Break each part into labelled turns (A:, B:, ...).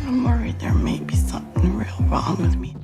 A: I'm worried there may be something real wrong with me.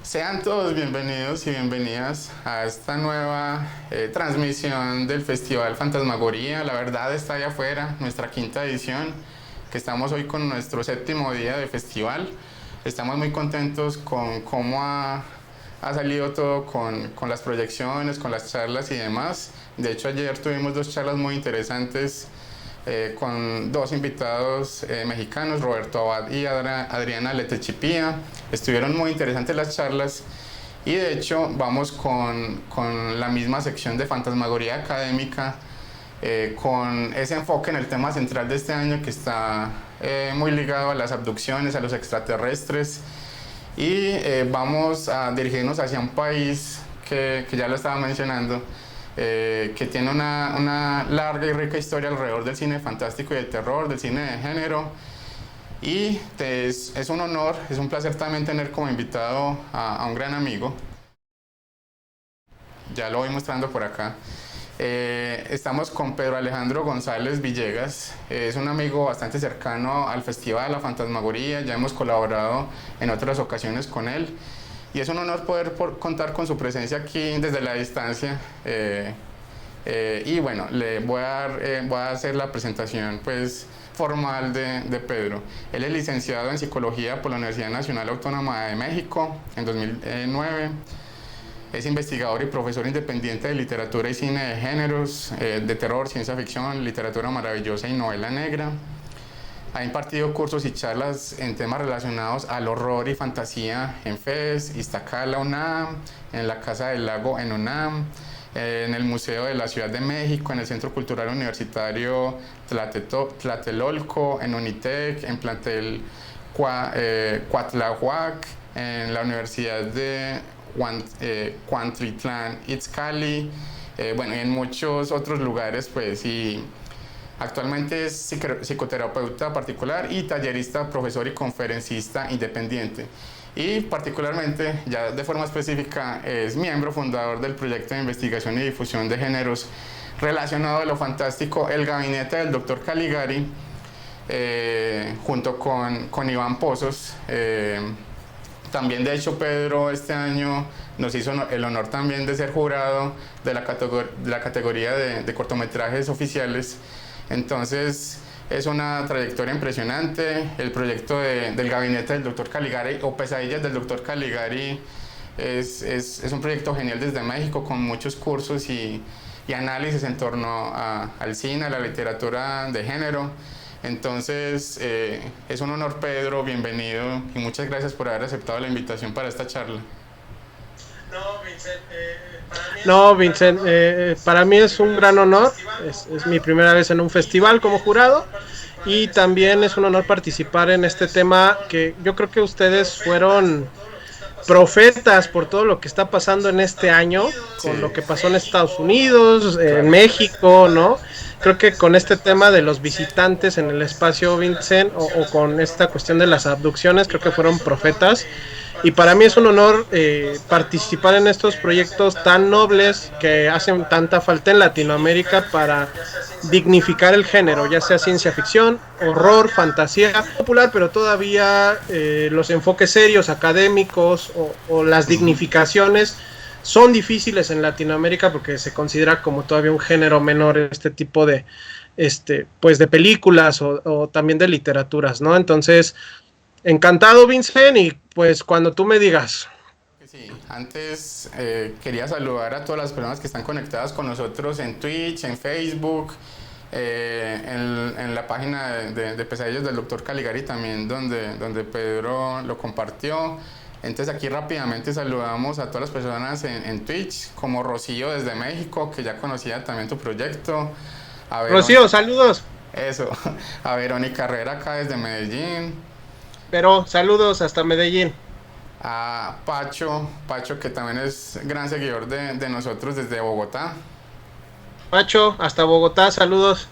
B: Sean todos bienvenidos y bienvenidas a esta nueva transmisión del Festival Fantasmagoría. La verdad está allá afuera, nuestra quinta edición, que estamos hoy con nuestro séptimo día de festival. Estamos muy contentos con cómo ha salido todo con las proyecciones, con las charlas y demás. De hecho, ayer tuvimos dos charlas muy interesantes con dos invitados mexicanos, Roberto Abad y Adriana Letechipía. Estuvieron muy interesantes las charlas y de hecho vamos con la misma sección de Fantasmagoría Académica, con ese enfoque en el tema central de este año que está muy ligado a las abducciones, a los extraterrestres, y vamos a dirigirnos hacia un país que ya lo estaba mencionando, que tiene una larga y rica historia alrededor del cine fantástico y de terror, del cine de género, y es un honor, es un placer también tener como invitado a un gran amigo. Ya lo voy mostrando por acá. Estamos con Pedro Alejandro González Villegas. Es un amigo bastante cercano al festival, a Fantasmagoría. Ya hemos colaborado en otras ocasiones con él. Y es un honor poder contar con su presencia aquí desde la distancia. Y bueno, le voy a hacer la presentación pues, formal de Pedro. Él es licenciado en Psicología por la Universidad Nacional Autónoma de México en 2009. Es investigador y profesor independiente de literatura y cine de géneros, de terror, ciencia ficción, literatura maravillosa y novela negra. Ha impartido cursos y charlas en temas relacionados al horror y fantasía en FES, Iztacala, UNAM, en la Casa del Lago en UNAM, en el Museo de la Ciudad de México, en el Centro Cultural Universitario Tlatelolco, en Unitec, en plantel Coatlahuac, en la Universidad de Cuantlitlán, Izcalli, bueno, y en muchos otros lugares, pues, y actualmente es psicoterapeuta particular y tallerista, profesor y conferencista independiente. Y particularmente, ya de forma específica, es miembro fundador del proyecto de investigación y difusión de géneros relacionado a lo fantástico, el Gabinete del Dr. Caligari, junto con Iván Pozos. También, de hecho, Pedro este año nos hizo el honor también de ser jurado de la categoría de cortometrajes oficiales. Entonces, es una trayectoria impresionante. El proyecto del Gabinete del Dr. Caligari, o Pesadillas del Dr. Caligari, es un proyecto genial desde México, con muchos cursos y análisis en torno al cine, a la literatura de género. Entonces, es un honor, Pedro, bienvenido, y muchas gracias por haber aceptado la invitación para esta charla.
C: Vincent, para mí es un gran honor, es mi primera vez en un festival como jurado, y también es un honor participar en este tema que yo creo que ustedes fueron profetas por todo lo que está pasando en este año, con lo que pasó en Estados Unidos, en México, ¿no? Creo que con este tema de los visitantes en el espacio, Vincent, o con esta cuestión de las abducciones, creo que fueron profetas. y para mí es un honor participar en estos proyectos tan nobles que hacen tanta falta en Latinoamérica para dignificar el género, ya sea ciencia ficción, horror, fantasía popular, pero todavía los enfoques serios, académicos o las dignificaciones son difíciles en Latinoamérica porque se considera como todavía un género menor este tipo de pues de películas o también de literaturas, ¿no? Entonces, encantado, Vincent, y pues cuando tú me digas.
B: Sí, antes quería saludar a todas las personas que están conectadas con nosotros en Twitch, en Facebook, en la página de Pesadillas del Dr. Caligari también, donde Pedro lo compartió. Entonces aquí rápidamente saludamos a todas las personas en Twitch, como Rocío desde México, que ya conocía también tu proyecto.
C: Rocío, saludos.
B: Eso, a Verónica Herrera acá desde Medellín.
C: Pero saludos hasta Medellín.
B: A Pacho que también es gran seguidor de nosotros desde Bogotá.
C: Pacho, hasta Bogotá, saludos.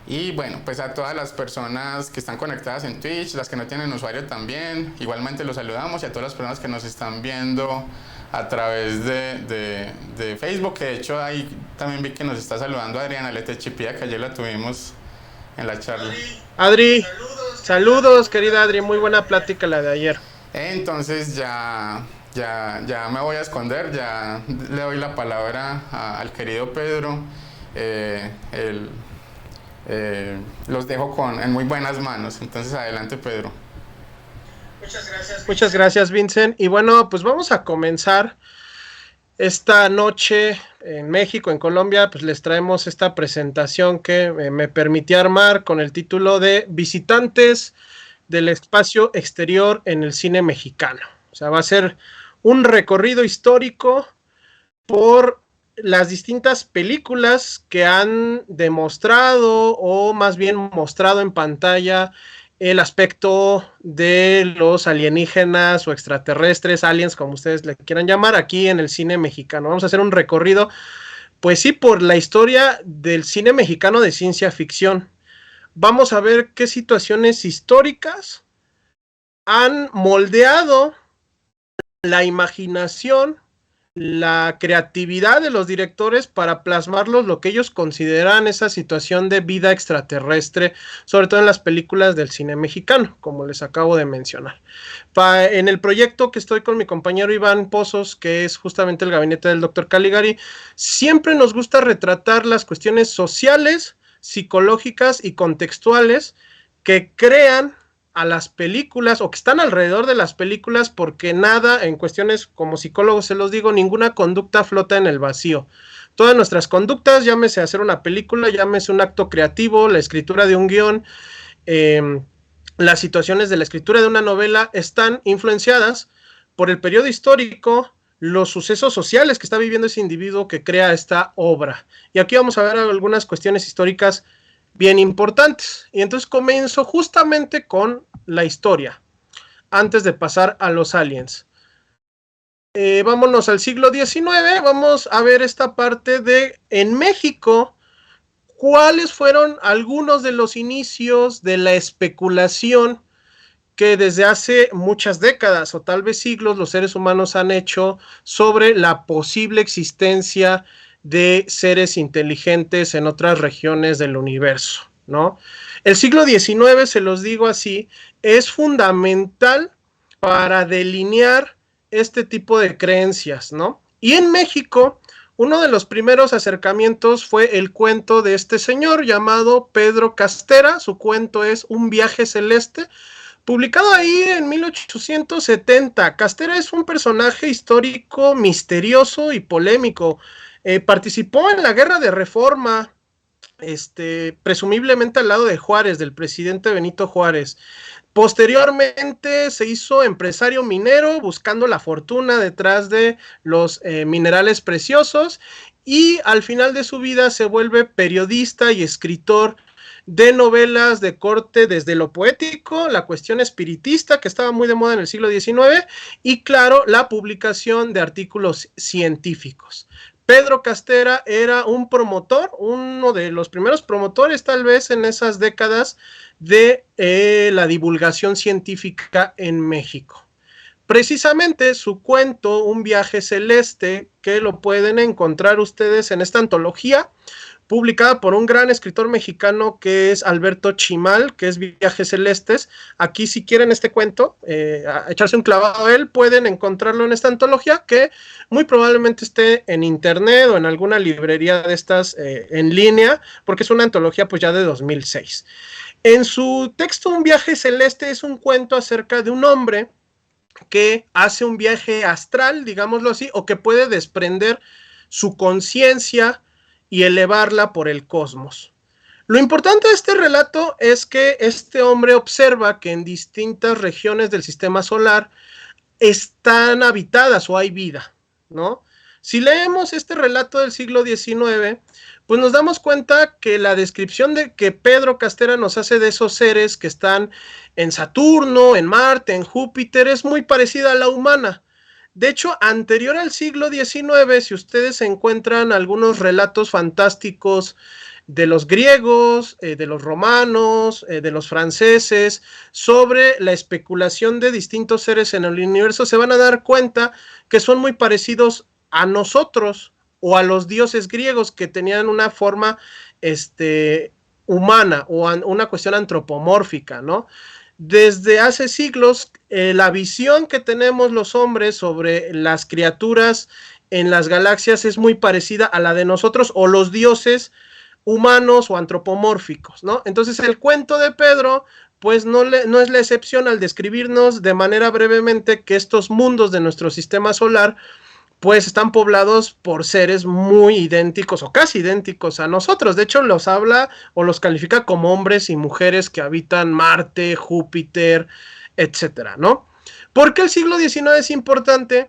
B: Y bueno, pues a todas las personas que están conectadas en Twitch, las que no tienen usuario también, igualmente los saludamos, y a todas las personas que nos están viendo a través de Facebook, que de hecho ahí también vi que nos está saludando Adriana Letechipía, que ayer la tuvimos en la charla.
C: Adri, saludos querida Adri, muy buena plática la de ayer.
B: Entonces ya me voy a esconder, ya le doy la palabra al querido Pedro. Los dejo en muy buenas manos. Entonces adelante, Pedro.
C: Muchas gracias, Vincent. Y bueno, pues vamos a comenzar esta noche en México, en Colombia. Pues les traemos esta presentación que me permití armar con el título de Visitantes del Espacio Exterior en el Cine Mexicano. O sea, va a ser un recorrido histórico por las distintas películas que han demostrado o más bien mostrado en pantalla el aspecto de los alienígenas o extraterrestres, aliens, como ustedes le quieran llamar, aquí en el cine mexicano. Vamos a hacer un recorrido, pues sí, por la historia del cine mexicano de ciencia ficción. Vamos a ver qué situaciones históricas han moldeado la imaginación, la creatividad de los directores para plasmarlos lo que ellos consideran esa situación de vida extraterrestre, sobre todo en las películas del cine mexicano, como les acabo de mencionar. En el proyecto que estoy con mi compañero Iván Pozos, que es justamente el gabinete del Dr. Caligari, siempre nos gusta retratar las cuestiones sociales, psicológicas y contextuales que crean a las películas o que están alrededor de las películas, porque nada, en cuestiones como psicólogos se los digo, ninguna conducta flota en el vacío. Todas nuestras conductas, llámese hacer una película, llámese un acto creativo, la escritura de un guión, las situaciones de la escritura de una novela, están influenciadas por el periodo histórico, los sucesos sociales que está viviendo ese individuo que crea esta obra. Y aquí vamos a ver algunas cuestiones históricas bien importantes. Y entonces comienzo justamente con la historia, antes de pasar a los aliens. Vámonos al siglo XIX, vamos a ver esta parte de, en México, cuáles fueron algunos de los inicios de la especulación que desde hace muchas décadas o tal vez siglos los seres humanos han hecho sobre la posible existencia de seres inteligentes en otras regiones del universo, ¿no? El siglo XIX, se los digo así, es fundamental para delinear este tipo de creencias, ¿no? Y en México, uno de los primeros acercamientos fue el cuento de este señor llamado Pedro Castera. Su cuento es Un viaje celeste, publicado ahí en 1870. Castera es un personaje histórico misterioso y polémico. Participó en la Guerra de Reforma, presumiblemente al lado de Juárez, del presidente Benito Juárez. Posteriormente se hizo empresario minero, buscando la fortuna detrás de los minerales preciosos, y al final de su vida se vuelve periodista y escritor de novelas de corte desde lo poético, la cuestión espiritista, que estaba muy de moda en el siglo XIX, y claro, la publicación de artículos científicos. Pedro Castera era un promotor, uno de los primeros promotores tal vez en esas décadas de la divulgación científica en México. precisamente su cuento, Un viaje celeste, que lo pueden encontrar ustedes en esta antología, publicada por un gran escritor mexicano que es Alberto Chimal, que es Viajes Celestes. Aquí, si quieren este cuento, echarse un clavado a él, pueden encontrarlo en esta antología, que muy probablemente esté en internet o en alguna librería de estas en línea, porque es una antología pues ya de 2006. En su texto Un viaje celeste es un cuento acerca de un hombre que hace un viaje astral, digámoslo así, o que puede desprender su conciencia y elevarla por el cosmos. Lo importante de este relato es que este hombre observa que en distintas regiones del sistema solar están habitadas o hay vida, ¿no? Si leemos este relato del siglo XIX, pues nos damos cuenta que la descripción de que Pedro Castera nos hace de esos seres que están en Saturno, en Marte, en Júpiter, es muy parecida a la humana. De hecho, anterior al siglo XIX, si ustedes encuentran algunos relatos fantásticos de los griegos, de los romanos, de los franceses, sobre la especulación de distintos seres en el universo, se van a dar cuenta que son muy parecidos a nosotros o a los dioses griegos, que tenían una forma humana o una cuestión antropomórfica, ¿no? Desde hace siglos, la visión que tenemos los hombres sobre las criaturas en las galaxias es muy parecida a la de nosotros o los dioses humanos o antropomórficos, ¿no? Entonces el cuento de Pedro pues no es la excepción al describirnos de manera brevemente que estos mundos de nuestro sistema solar pues están poblados por seres muy idénticos o casi idénticos a nosotros. De hecho, los habla o los califica como hombres y mujeres que habitan Marte, Júpiter, etcétera, ¿no? ¿Por qué el siglo XIX es importante?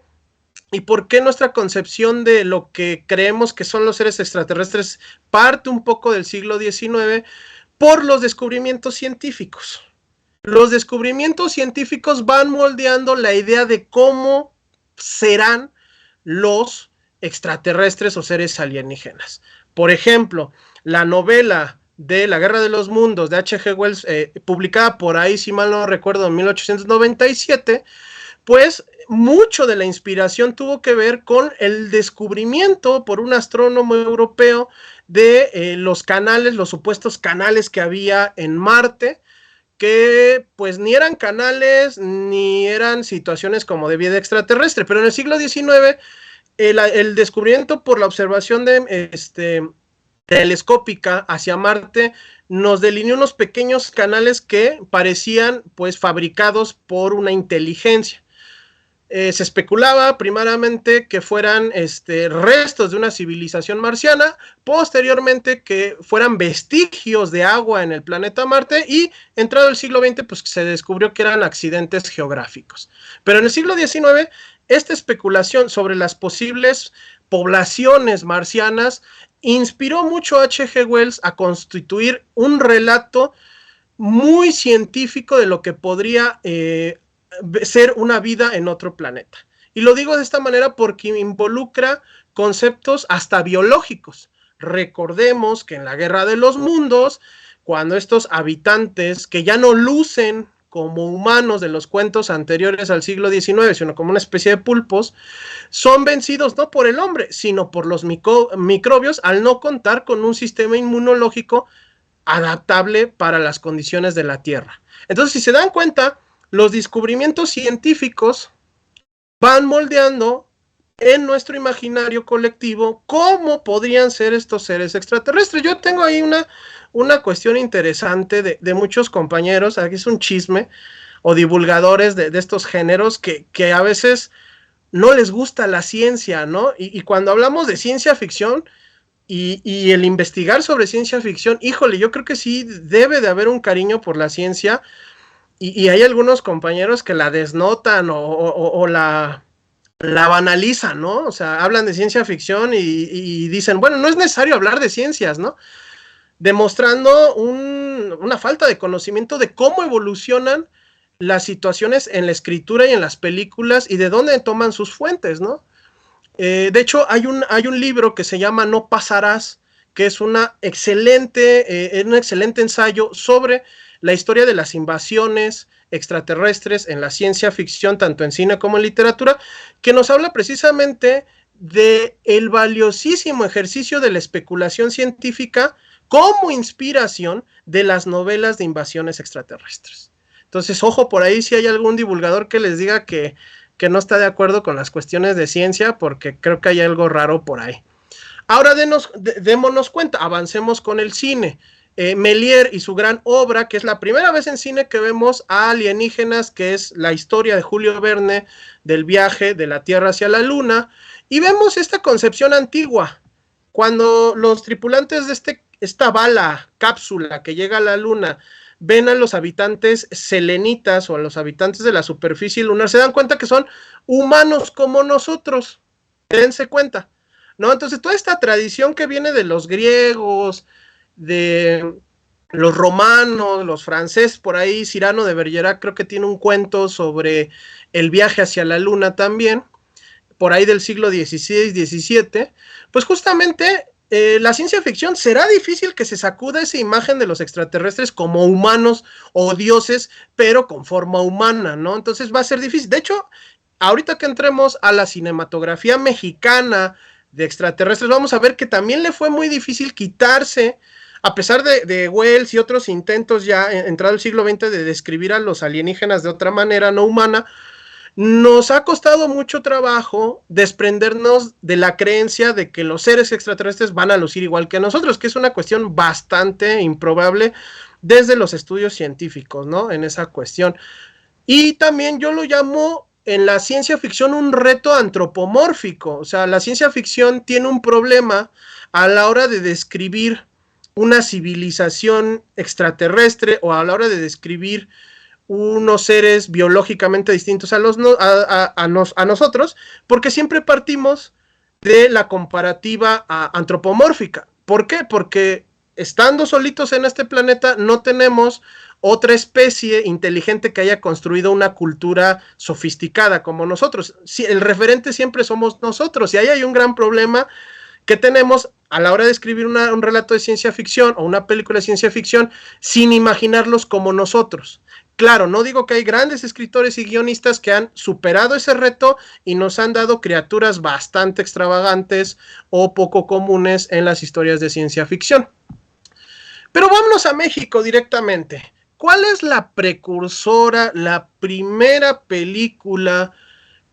C: ¿Y por qué nuestra concepción de lo que creemos que son los seres extraterrestres parte un poco del siglo XIX? Por los descubrimientos científicos. Los descubrimientos científicos van moldeando la idea de cómo serán los extraterrestres o seres alienígenas. Por ejemplo, la novela de La Guerra de los Mundos de H.G. Wells, publicada por ahí, si mal no recuerdo, en 1897, pues mucho de la inspiración tuvo que ver con el descubrimiento por un astrónomo europeo de los canales, los supuestos canales que había en Marte, que pues ni eran canales ni eran situaciones como de vida extraterrestre, pero en el siglo XIX el descubrimiento por la observación telescópica hacia Marte nos delineó unos pequeños canales que parecían pues fabricados por una inteligencia. Se especulaba primariamente que fueran restos de una civilización marciana, posteriormente que fueran vestigios de agua en el planeta Marte, y entrado el siglo XX pues se descubrió que eran accidentes geográficos. Pero en el siglo XIX esta especulación sobre las posibles poblaciones marcianas inspiró mucho a H.G. Wells a constituir un relato muy científico de lo que podría ser una vida en otro planeta. Y lo digo de esta manera porque involucra conceptos hasta biológicos. Recordemos que en la Guerra de los Mundos, cuando estos habitantes que ya no lucen como humanos de los cuentos anteriores al siglo XIX, sino como una especie de pulpos, son vencidos no por el hombre, sino por los microbios, al no contar con un sistema inmunológico adaptable para las condiciones de la Tierra. Entonces, si se dan cuenta, los descubrimientos científicos van moldeando en nuestro imaginario colectivo cómo podrían ser estos seres extraterrestres. Yo tengo ahí una cuestión interesante de muchos compañeros, aquí es un chisme, o divulgadores de estos géneros que a veces no les gusta la ciencia, ¿no? Y cuando hablamos de ciencia ficción y el investigar sobre ciencia ficción, híjole, yo creo que sí debe de haber un cariño por la ciencia. Y hay algunos compañeros que la desnotan o la banalizan, ¿no? O sea, hablan de ciencia ficción y dicen, bueno, no es necesario hablar de ciencias, ¿no? Demostrando una falta de conocimiento de cómo evolucionan las situaciones en la escritura y en las películas y de dónde toman sus fuentes, ¿no? De hecho, hay un libro que se llama No pasarás, que es un excelente ensayo sobre la historia de las invasiones extraterrestres en la ciencia ficción, tanto en cine como en literatura, que nos habla precisamente de el valiosísimo ejercicio de la especulación científica como inspiración de las novelas de invasiones extraterrestres. Entonces, ojo por ahí si hay algún divulgador que les diga que no está de acuerdo con las cuestiones de ciencia, porque creo que hay algo raro por ahí. Ahora démonos cuenta, avancemos con el cine. Méliès y su gran obra, que es la primera vez en cine que vemos a alienígenas, que es la historia de Julio Verne del viaje de la Tierra hacia la Luna, y vemos esta concepción antigua, cuando los tripulantes de esta bala, cápsula que llega a la Luna, ven a los habitantes selenitas o a los habitantes de la superficie lunar, se dan cuenta que son humanos como nosotros, dense cuenta, ¿no? Entonces toda esta tradición que viene de los griegos, de los romanos, los franceses, por ahí Cyrano de Bergerac creo que tiene un cuento sobre el viaje hacia la Luna también, por ahí del siglo XVI, XVII, pues justamente la ciencia ficción será difícil que se sacuda esa imagen de los extraterrestres como humanos o dioses, pero con forma humana, ¿no? Entonces va a ser difícil. De hecho, ahorita que entremos a la cinematografía mexicana de extraterrestres, vamos a ver que también le fue muy difícil quitarse, a pesar de Wells y otros intentos ya entrado el siglo XX de describir a los alienígenas de otra manera no humana, nos ha costado mucho trabajo desprendernos de la creencia de que los seres extraterrestres van a lucir igual que nosotros, que es una cuestión bastante improbable desde los estudios científicos, ¿no? En esa cuestión. Y también yo lo llamo en la ciencia ficción un reto antropomórfico, o sea, la ciencia ficción tiene un problema a la hora de describir una civilización extraterrestre o a la hora de describir unos seres biológicamente distintos a nosotros, porque siempre partimos de la comparativa antropomórfica. ¿Por qué? Porque estando solitos en este planeta no tenemos otra especie inteligente que haya construido una cultura sofisticada como nosotros. El referente siempre somos nosotros, y ahí hay un gran problema que tenemos a la hora de escribir un relato de ciencia ficción o una película de ciencia ficción sin imaginarlos como nosotros. Claro, no digo que hay grandes escritores y guionistas que han superado ese reto y nos han dado criaturas bastante extravagantes o poco comunes en las historias de ciencia ficción. Pero vámonos a México directamente. ¿Cuál es la precursora, la primera película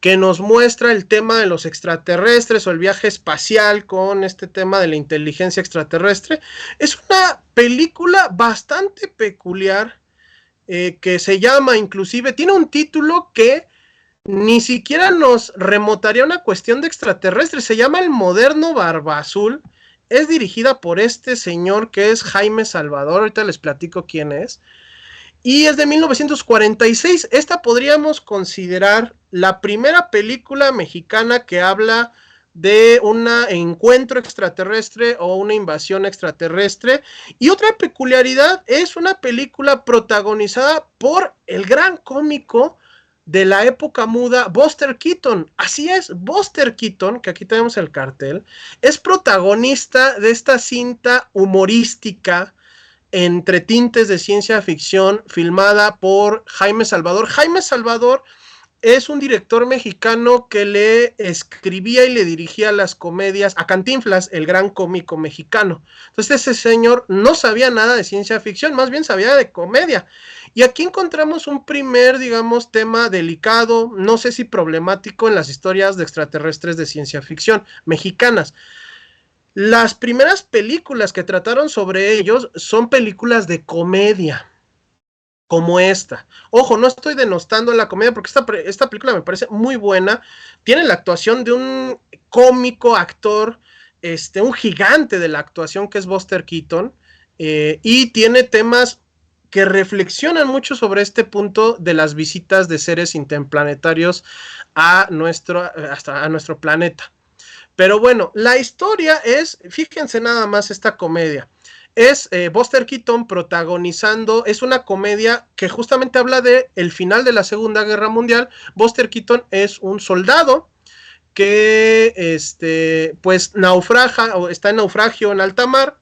C: que nos muestra el tema de los extraterrestres o el viaje espacial con este tema de la inteligencia extraterrestre? Es una película bastante peculiar, que se llama, inclusive, tiene un título que ni siquiera nos remontaría a una cuestión de extraterrestres, se llama El Moderno Barba Azul, es dirigida por este señor que es Jaime Salvador, ahorita les platico quién es, y es de 1946, esta podríamos considerar la primera película mexicana que habla de un encuentro extraterrestre o una invasión extraterrestre. Y otra peculiaridad, es una película protagonizada por el gran cómico de la época muda, Buster Keaton. Así es, Buster Keaton, que aquí tenemos el cartel, es protagonista de esta cinta humorística entre tintes de ciencia ficción, filmada por Jaime Salvador. Jaime Salvador es un director mexicano que le escribía y le dirigía las comedias a Cantinflas, el gran cómico mexicano. Entonces ese señor no sabía nada de ciencia ficción, más bien sabía de comedia. Y aquí encontramos un primer, digamos, tema delicado, no sé si problemático, en las historias de extraterrestres de ciencia ficción mexicanas. Las primeras películas que trataron sobre ellos son películas de comedia, como esta. Ojo, no estoy denostando la comedia porque esta película me parece muy buena. Tiene la actuación de un cómico actor, un gigante de la actuación que es Buster Keaton, y tiene temas que reflexionan mucho sobre este punto de las visitas de seres interplanetarios a nuestro planeta. Pero bueno, la historia es, fíjense nada más esta comedia. Es Buster Keaton protagonizando, es una comedia que justamente habla de el final de la Segunda Guerra Mundial. Buster Keaton es un soldado que pues naufraga o está en naufragio en alta mar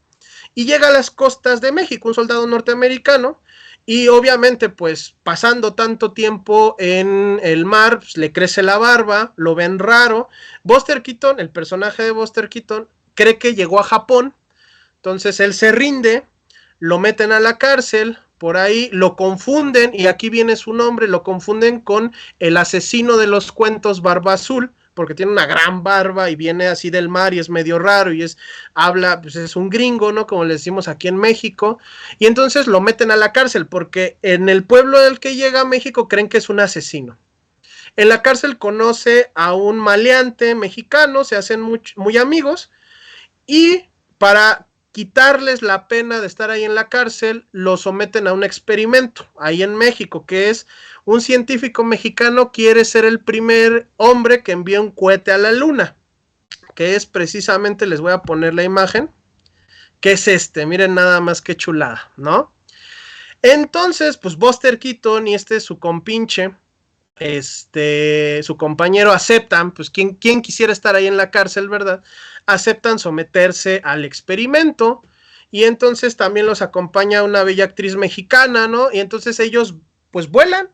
C: y llega a las costas de México, un soldado norteamericano, Y obviamente, pues, pasando tanto tiempo en el mar, pues, le crece la barba, lo ven raro. Buster Keaton, el personaje de Buster Keaton, cree que llegó a Japón, entonces él se rinde, lo meten a la cárcel, por ahí lo confunden, y aquí viene su nombre, lo confunden con el asesino de los cuentos Barba Azul, porque tiene una gran barba y viene así del mar y es medio raro y habla, pues es un gringo, ¿no? Como le decimos aquí en México, y entonces lo meten a la cárcel, porque en el pueblo del que llega a México creen que es un asesino. En la cárcel conoce a un maleante mexicano, se hacen muy amigos, y para quitarles la pena de estar ahí en la cárcel, lo someten a un experimento ahí en México, que es un científico mexicano quiere ser el primer hombre que envía un cohete a la luna, que es precisamente, les voy a poner la imagen, que es miren nada más que chulada, ¿no? Entonces, pues Buster Keaton y su compinche, su compañero aceptan, pues ¿quién quisiera estar ahí en la cárcel, verdad? Aceptan someterse al experimento, y entonces también los acompaña una bella actriz mexicana, ¿no? Y entonces ellos pues vuelan,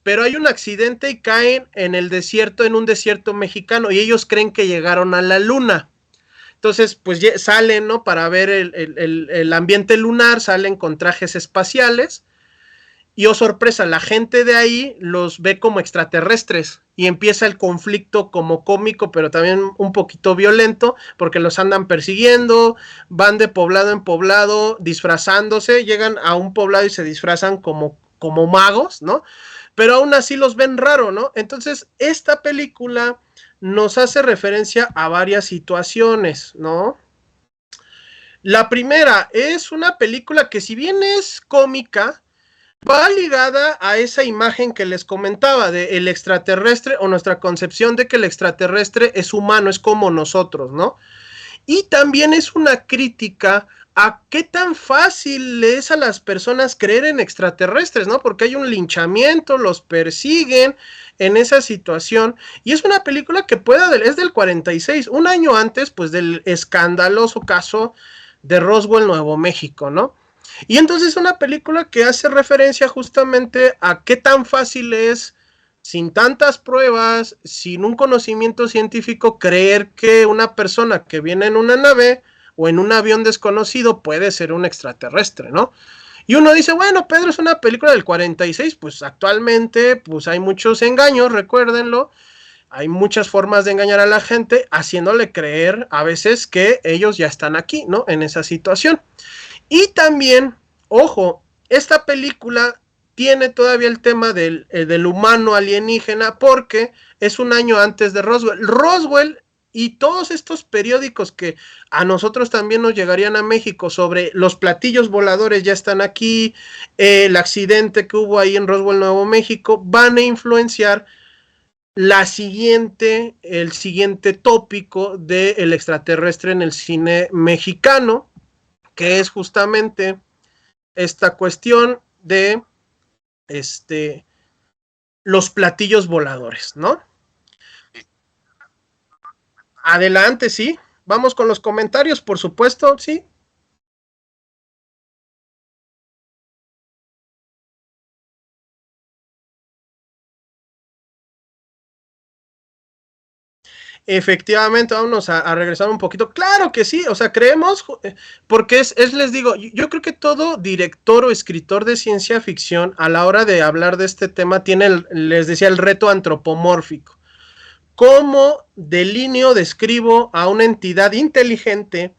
C: pero hay un accidente y caen en el desierto, en un desierto mexicano, y ellos creen que llegaron a la luna. Entonces pues salen, ¿no? Para ver el ambiente lunar, salen con trajes espaciales, y oh sorpresa, la gente de ahí los ve como extraterrestres y empieza el conflicto como cómico, pero también un poquito violento, porque los andan persiguiendo, van de poblado en poblado disfrazándose, llegan a un poblado y se disfrazan como magos, ¿no? Pero aún así los ven raro, ¿no? Entonces, esta película nos hace referencia a varias situaciones, ¿no? La primera es una película que, si bien es cómica, va ligada a esa imagen que les comentaba de el extraterrestre, o nuestra concepción de que el extraterrestre es humano, es como nosotros, ¿no? Y también es una crítica a qué tan fácil es a las personas creer en extraterrestres, ¿no? Porque hay un linchamiento, los persiguen en esa situación, y es una película que es del 46, un año antes, pues, del escandaloso caso de Roswell, Nuevo México, ¿no? Y entonces es una película que hace referencia justamente a qué tan fácil es, sin tantas pruebas, sin un conocimiento científico, creer que una persona que viene en una nave o en un avión desconocido puede ser un extraterrestre, ¿no? Y uno dice, bueno, Pedro, es una película del 46, pues actualmente pues hay muchos engaños, recuérdenlo, hay muchas formas de engañar a la gente, haciéndole creer a veces que ellos ya están aquí, ¿no? En esa situación. Y también, ojo, esta película tiene todavía el tema del humano alienígena, porque es un año antes de Roswell. Roswell y todos estos periódicos que a nosotros también nos llegarían a México sobre los platillos voladores ya están aquí, el accidente que hubo ahí en Roswell, Nuevo México, van a influenciar el siguiente tópico del extraterrestre en el cine mexicano, que es justamente esta cuestión de los platillos voladores, ¿no? Adelante, sí. Vamos con los comentarios, por supuesto, sí. Efectivamente, vámonos a regresar un poquito. Claro que sí, o sea, creemos, porque les digo, yo creo que todo director o escritor de ciencia ficción a la hora de hablar de este tema tiene, les decía, el reto antropomórfico. ¿Cómo delineo, describo a una entidad inteligente,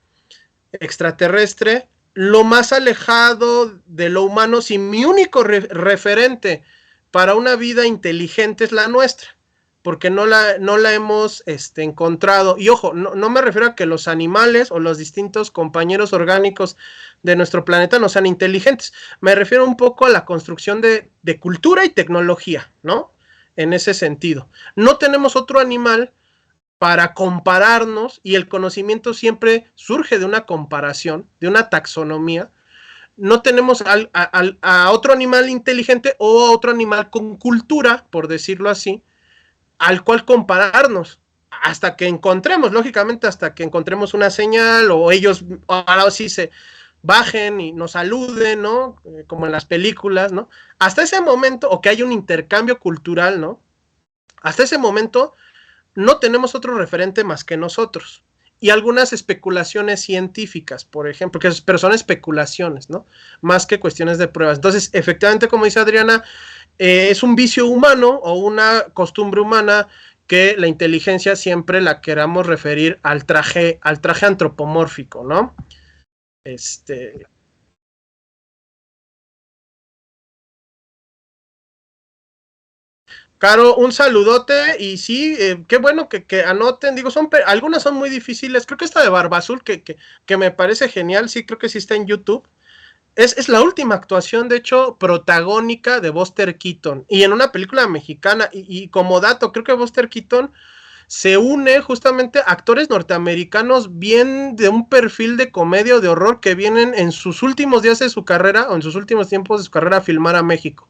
C: extraterrestre, lo más alejado de lo humano, si mi único referente para una vida inteligente es la nuestra? Porque no la hemos encontrado. Y ojo, no me refiero a que los animales o los distintos compañeros orgánicos de nuestro planeta no sean inteligentes. Me refiero un poco a la construcción de cultura y tecnología, ¿no? En ese sentido. No tenemos otro animal para compararnos, y el conocimiento siempre surge de una comparación, de una taxonomía. No tenemos a otro animal inteligente o a otro animal con cultura, por decirlo así, al cual compararnos, hasta que encontremos, lógicamente, hasta que encontremos una señal, o ellos ahora sí se bajen y nos saluden, ¿no? Como en las películas, ¿no? Hasta ese momento, o que haya un intercambio cultural, ¿no? Hasta ese momento no tenemos otro referente más que nosotros. Y algunas especulaciones científicas, por ejemplo, pero son especulaciones, ¿no? Más que cuestiones de pruebas. Entonces, efectivamente, como dice Adriana, es un vicio humano o una costumbre humana que la inteligencia siempre la queramos referir al traje antropomórfico, ¿no? Caro, un saludote y sí, qué bueno que anoten, digo, algunas son muy difíciles, creo que esta de Barba Azul, que me parece genial, sí, creo que sí está en YouTube, es la última actuación, de hecho, protagónica de Buster Keaton, y en una película mexicana, y como dato, creo que Buster Keaton se une justamente a actores norteamericanos bien de un perfil de comedia o de horror que vienen en sus últimos días de su carrera, o en sus últimos tiempos de su carrera a filmar a México.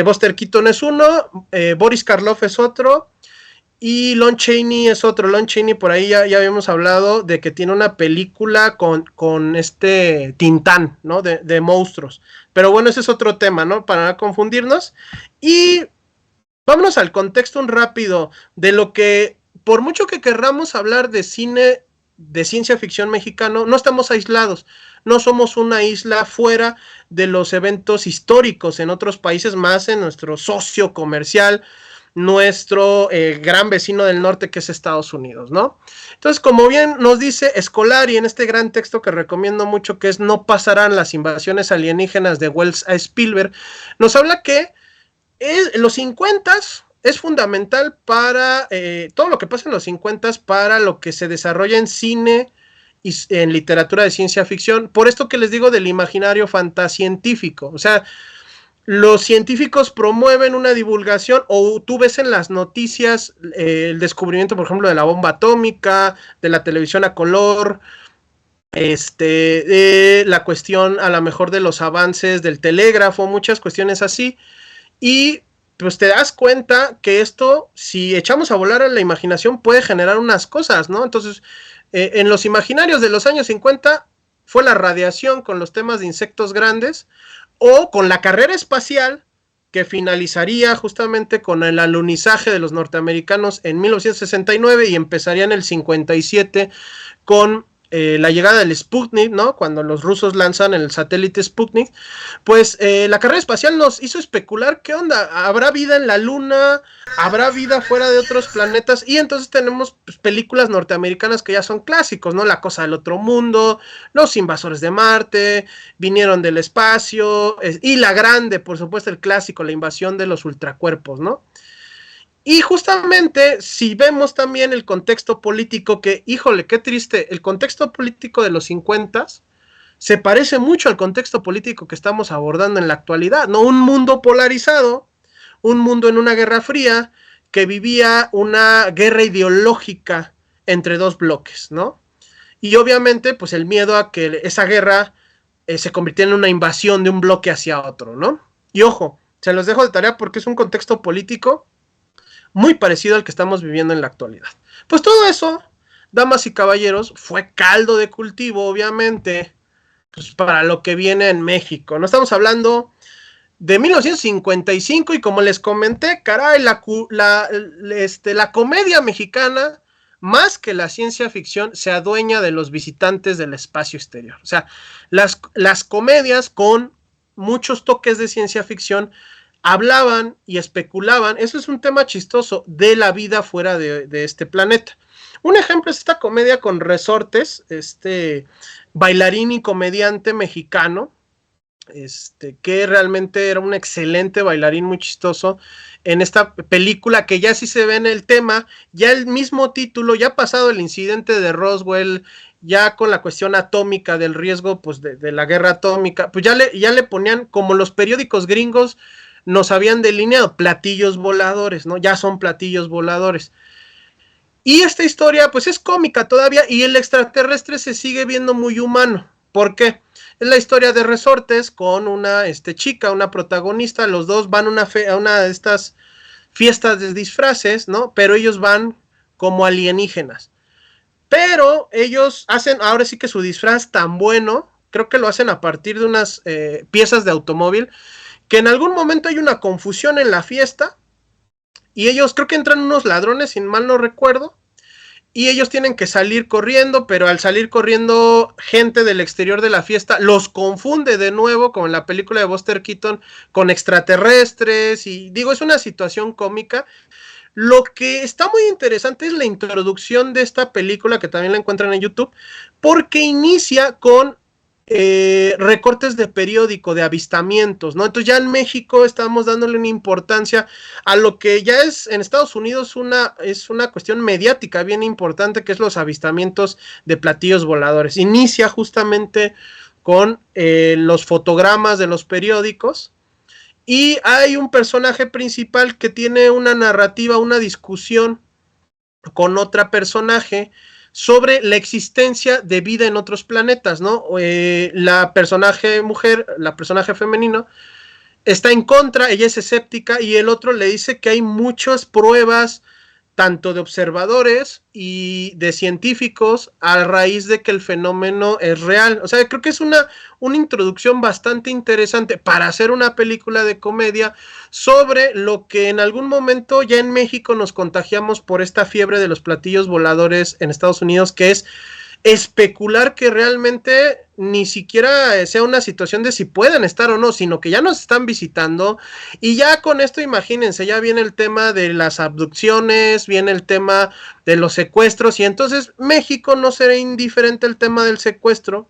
C: Buster Keaton es uno, Boris Karloff es otro, y Lon Chaney es otro. Lon Chaney, por ahí ya habíamos hablado de que tiene una película con este Tintán, ¿no? De monstruos. Pero bueno, ese es otro tema, ¿no? Para no confundirnos. Y vámonos al contexto un rápido de lo que, por mucho que querramos hablar de cine de ciencia ficción mexicano, no estamos aislados, no somos una isla fuera de los eventos históricos en otros países, más en nuestro socio comercial, nuestro gran vecino del norte que es Estados Unidos, ¿no? Entonces, como bien nos dice Scolari en este gran texto que recomiendo mucho, que es No pasarán las invasiones alienígenas de Wells a Spielberg, nos habla que los 50s es fundamental para todo lo que pasa en los 50s para lo que se desarrolla en cine y en literatura de ciencia ficción, por esto que les digo del imaginario fantascientífico, o sea, los científicos promueven una divulgación, o tú ves en las noticias el descubrimiento, por ejemplo, de la bomba atómica, de la televisión a color, la cuestión a lo mejor de los avances del telégrafo, muchas cuestiones así, y pues te das cuenta que esto, si echamos a volar a la imaginación, puede generar unas cosas, ¿no? Entonces, en los imaginarios de los años 50 fue la radiación con los temas de insectos grandes, o con la carrera espacial, que finalizaría justamente con el alunizaje de los norteamericanos en 1969 y empezaría en el 57 con la llegada del Sputnik, ¿no? Cuando los rusos lanzan el satélite Sputnik, pues la carrera espacial nos hizo especular qué onda, ¿habrá vida en la luna? ¿Habrá vida fuera de otros planetas? Y entonces tenemos pues, películas norteamericanas que ya son clásicos, ¿no? La cosa del otro mundo, Los invasores de Marte, Vinieron del espacio, y La Grande, por supuesto, el clásico, La invasión de los ultracuerpos, ¿no? Y justamente, si vemos también el contexto político, que, híjole, qué triste, el contexto político de los 50 se parece mucho al contexto político que estamos abordando en la actualidad, ¿no? Un mundo polarizado, un mundo en una guerra fría, que vivía una guerra ideológica entre dos bloques, ¿no? Y obviamente, pues el miedo a que esa guerra se convirtiera en una invasión de un bloque hacia otro, ¿no? Y ojo, se los dejo de tarea porque es un contexto político muy parecido al que estamos viviendo en la actualidad. Pues todo eso, damas y caballeros, fue caldo de cultivo, obviamente, pues para lo que viene en México. No estamos hablando de 1955 y como les comenté, caray, la comedia mexicana, más que la ciencia ficción, se adueña de los visitantes del espacio exterior. O sea, las comedias con muchos toques de ciencia ficción hablaban y especulaban, eso es un tema chistoso, de la vida fuera de este planeta. Un ejemplo es esta comedia con Resortes, bailarín y comediante mexicano, que realmente era un excelente bailarín, muy chistoso, en esta película que ya sí se ve en el tema, ya el mismo título, ya pasado el incidente de Roswell, ya con la cuestión atómica del riesgo pues de la guerra atómica, pues ya le ponían, como los periódicos gringos nos habían delineado, platillos voladores, ¿no? Ya son platillos voladores. Y esta historia, pues es cómica todavía, y el extraterrestre se sigue viendo muy humano. ¿Por qué? Es la historia de Resortes con una chica, una protagonista, los dos van a una de estas fiestas de disfraces, ¿no? Pero ellos van como alienígenas. Pero ellos hacen ahora sí que su disfraz tan bueno creo que lo hacen a partir de unas piezas de automóvil, que en algún momento hay una confusión en la fiesta, y ellos creo que entran unos ladrones, sin mal no recuerdo, y ellos tienen que salir corriendo, pero al salir corriendo, gente del exterior de la fiesta los confunde de nuevo, como en la película de Buster Keaton, con extraterrestres, y digo, es una situación cómica. Lo que está muy interesante es la introducción de esta película, que también la encuentran en YouTube, porque inicia con recortes de periódico, de avistamientos, ¿no? Entonces ya en México estamos dándole una importancia a lo que ya es en Estados Unidos es una cuestión mediática bien importante, que es los avistamientos de platillos voladores. Inicia justamente con los fotogramas de los periódicos, y hay un personaje principal que tiene una narrativa, una discusión con otra personaje sobre la existencia de vida en otros planetas, ¿no? La personaje mujer, la personaje femenino, está en contra, ella es escéptica, y el otro le dice que hay muchas pruebas, tanto de observadores y de científicos, a raíz de que el fenómeno es real. O sea, creo que es una introducción bastante interesante para hacer una película de comedia sobre lo que en algún momento ya en México nos contagiamos por esta fiebre de los platillos voladores en Estados Unidos, que es especular que realmente ni siquiera sea una situación de si pueden estar o no, sino que ya nos están visitando. Y ya con esto, imagínense, ya viene el tema de las abducciones, viene el tema de los secuestros, y entonces México no será indiferente al tema del secuestro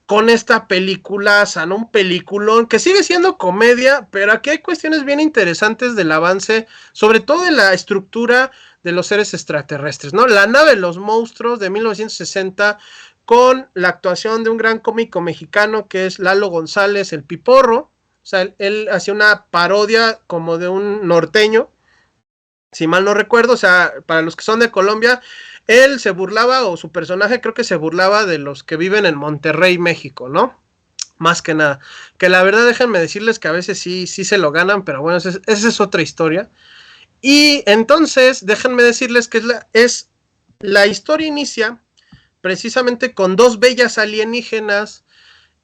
C: con esta peliculaza, ¿no? Un peliculón que sigue siendo comedia, pero aquí hay cuestiones bien interesantes del avance, sobre todo de la estructura de los seres extraterrestres, ¿no? La nave de los monstruos de 1960, con la actuación de un gran cómico mexicano que es Lalo González, el Piporro. O sea, él hacía una parodia como de un norteño, si mal no recuerdo. O sea, para los que son de Colombia, él se burlaba, o su personaje creo que se burlaba de los que viven en Monterrey, México, ¿no? Más que nada. Que la verdad, déjenme decirles que a veces sí se lo ganan, pero bueno, esa es otra historia. Y entonces, déjenme decirles que la historia inicia precisamente con dos bellas alienígenas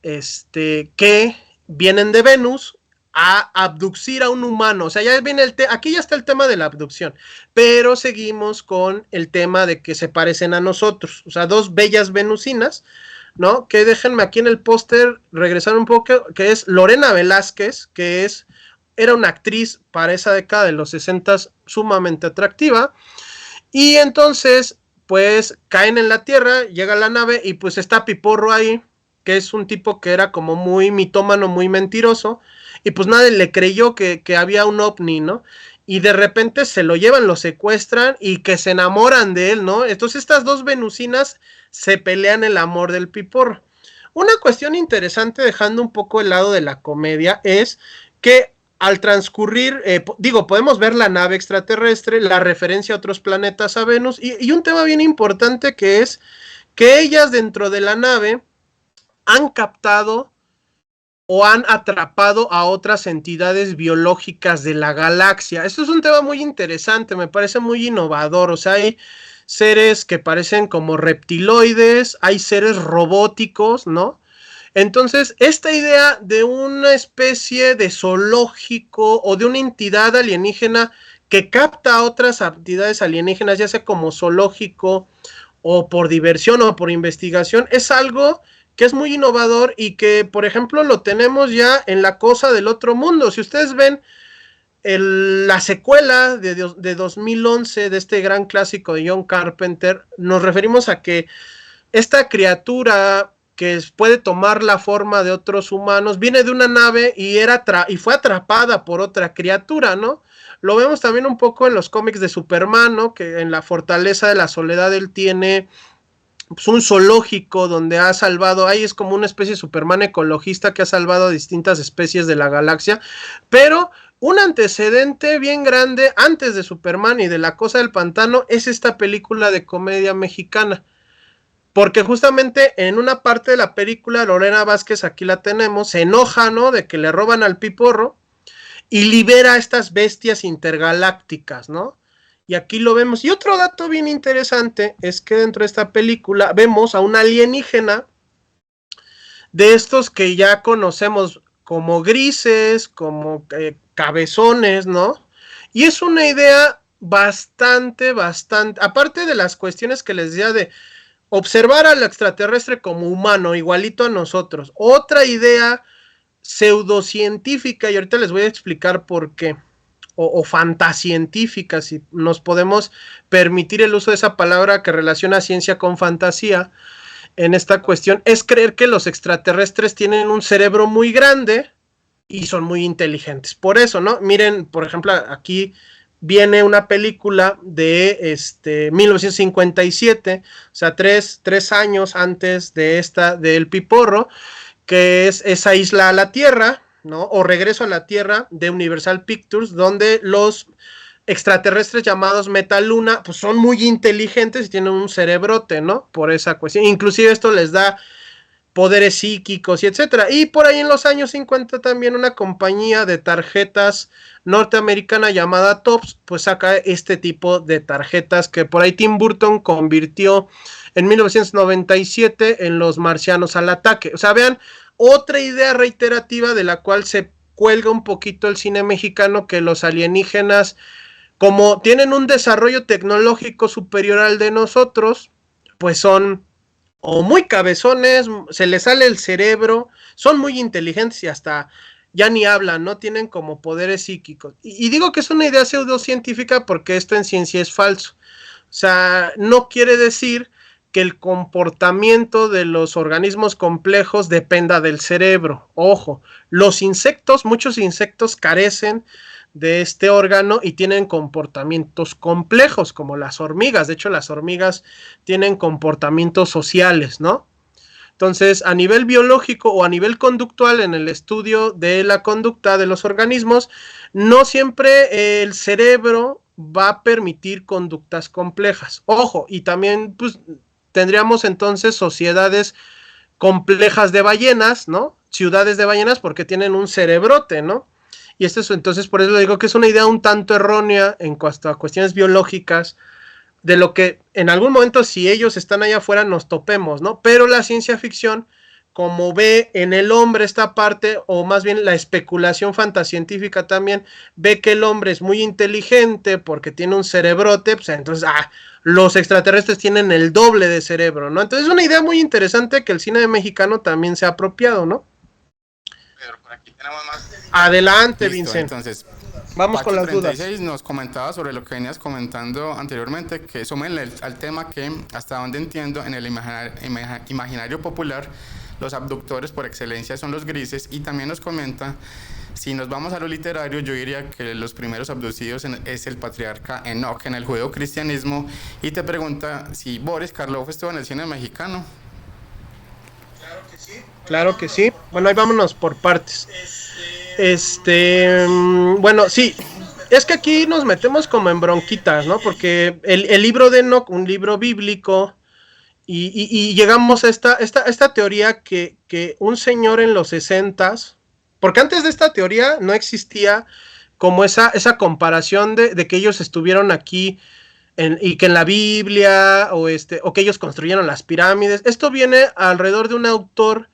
C: que vienen de Venus a abducir a un humano. O sea, ya viene aquí ya está el tema de la abducción, pero seguimos con el tema de que se parecen a nosotros. O sea, dos bellas venusinas, ¿no? Que déjenme aquí en el póster regresar un poco, que es Lorena Velázquez, que era una actriz para esa década de los 60 sumamente atractiva, y entonces pues caen en la Tierra, llega la nave, y pues está Piporro ahí, que es un tipo que era como muy mitómano, muy mentiroso, y pues nadie le creyó que había un ovni, ¿no? Y de repente se lo llevan, lo secuestran, y que se enamoran de él, ¿no? Entonces estas dos venusinas se pelean el amor del Piporro. Una cuestión interesante, dejando un poco el lado de la comedia, es que al transcurrir, podemos ver la nave extraterrestre, la referencia a otros planetas, a Venus, y un tema bien importante, que es que ellas dentro de la nave han captado o han atrapado a otras entidades biológicas de la galaxia. Esto es un tema muy interesante, me parece muy innovador. O sea, hay seres que parecen como reptiloides, hay seres robóticos, ¿no? Entonces, esta idea de una especie de zoológico o de una entidad alienígena que capta a otras entidades alienígenas, ya sea como zoológico o por diversión o por investigación, es algo que es muy innovador, y que, por ejemplo, lo tenemos ya en La Cosa del Otro Mundo. Si ustedes ven la secuela de 2011 de este gran clásico de John Carpenter, nos referimos a que esta criatura que puede tomar la forma de otros humanos viene de una nave y fue atrapada por otra criatura, ¿no? Lo vemos también un poco en los cómics de Superman, ¿no? Que en la Fortaleza de la Soledad él tiene pues un zoológico donde ha salvado, ahí es como una especie de Superman ecologista que ha salvado a distintas especies de la galaxia. Pero un antecedente bien grande antes de Superman y de La Cosa del Pantano es esta película de comedia mexicana, porque justamente en una parte de la película Lorena Vázquez, aquí la tenemos, se enoja, ¿no?, de que le roban al Piporro y libera a estas bestias intergalácticas, ¿no? Y aquí lo vemos. Y otro dato bien interesante es que dentro de esta película vemos a una alienígena de estos que ya conocemos como grises, como cabezones, ¿no? Y es una idea bastante, aparte de las cuestiones que les decía de observar al extraterrestre como humano, igualito a nosotros. Otra idea pseudocientífica, y ahorita les voy a explicar por qué, o fantascientífica, si nos podemos permitir el uso de esa palabra que relaciona ciencia con fantasía en esta cuestión, es creer que los extraterrestres tienen un cerebro muy grande y son muy inteligentes. Por eso, ¿no? Miren, por ejemplo, aquí viene una película de 1957, o sea, tres años antes de esta, del Piporro, que es esa isla a la Tierra, ¿no? O Regreso a la Tierra de Universal Pictures, donde los extraterrestres llamados Metaluna, pues son muy inteligentes y tienen un cerebrote, ¿no? Por esa cuestión. Inclusive esto les da poderes psíquicos y etcétera. Y por ahí en los años 50 también una compañía de tarjetas norteamericana llamada Topps, pues saca este tipo de tarjetas que por ahí Tim Burton convirtió en 1997 en Los Marcianos al Ataque. O sea, vean, otra idea reiterativa de la cual se cuelga un poquito el cine mexicano, que los alienígenas, como tienen un desarrollo tecnológico superior al de nosotros, pues son o muy cabezones, se les sale el cerebro, son muy inteligentes y hasta ya ni hablan, ¿no? Tienen como poderes psíquicos. Y digo que es una idea pseudocientífica porque esto en ciencia es falso. O sea, no quiere decir que el comportamiento de los organismos complejos dependa del cerebro. Ojo, los insectos, muchos insectos carecen de este órgano y tienen comportamientos complejos, como las hormigas. De hecho, las hormigas tienen comportamientos sociales, ¿no? Entonces, a nivel biológico o a nivel conductual, en el estudio de la conducta de los organismos, no siempre el cerebro va a permitir conductas complejas. Ojo, y también pues tendríamos entonces sociedades complejas de ballenas, ¿no? Ciudades de ballenas porque tienen un cerebrote, ¿no? Y entonces por eso digo que es una idea un tanto errónea en cuanto a cuestiones biológicas, de lo que en algún momento, si ellos están allá afuera, nos topemos, ¿no? Pero la ciencia ficción, como ve en el hombre esta parte, o más bien la especulación fantascientífica también, ve que el hombre es muy inteligente porque tiene un cerebrote, pues entonces, los extraterrestres tienen el doble de cerebro, ¿no? Entonces es una idea muy interesante que el cine mexicano también se ha apropiado, ¿no?
B: Pedro, por aquí tenemos más.
C: Adelante,
B: Listo,
C: Vincent.
B: Entonces,
C: vamos con las dudas.
B: 36 nos comentaba sobre lo que venías comentando anteriormente, que súmenle al tema que, hasta donde entiendo, en el imaginario popular, los abductores por excelencia son los grises, y también nos comenta, si nos vamos a lo literario, yo diría que los primeros abducidos es el patriarca Enoch en el judeocristianismo, y te pregunta si Boris Karloff estuvo en el cine mexicano.
C: Claro que sí. Bueno, ahí vámonos por partes. Bueno, sí. Es que aquí nos metemos como en bronquitas, ¿no? Porque el libro de Enoch, un libro bíblico, y llegamos a esta teoría que un señor en los 60s, porque antes de esta teoría no existía como esa comparación de que ellos estuvieron aquí y que en la Biblia o que ellos construyeron las pirámides. Esto viene alrededor de un autor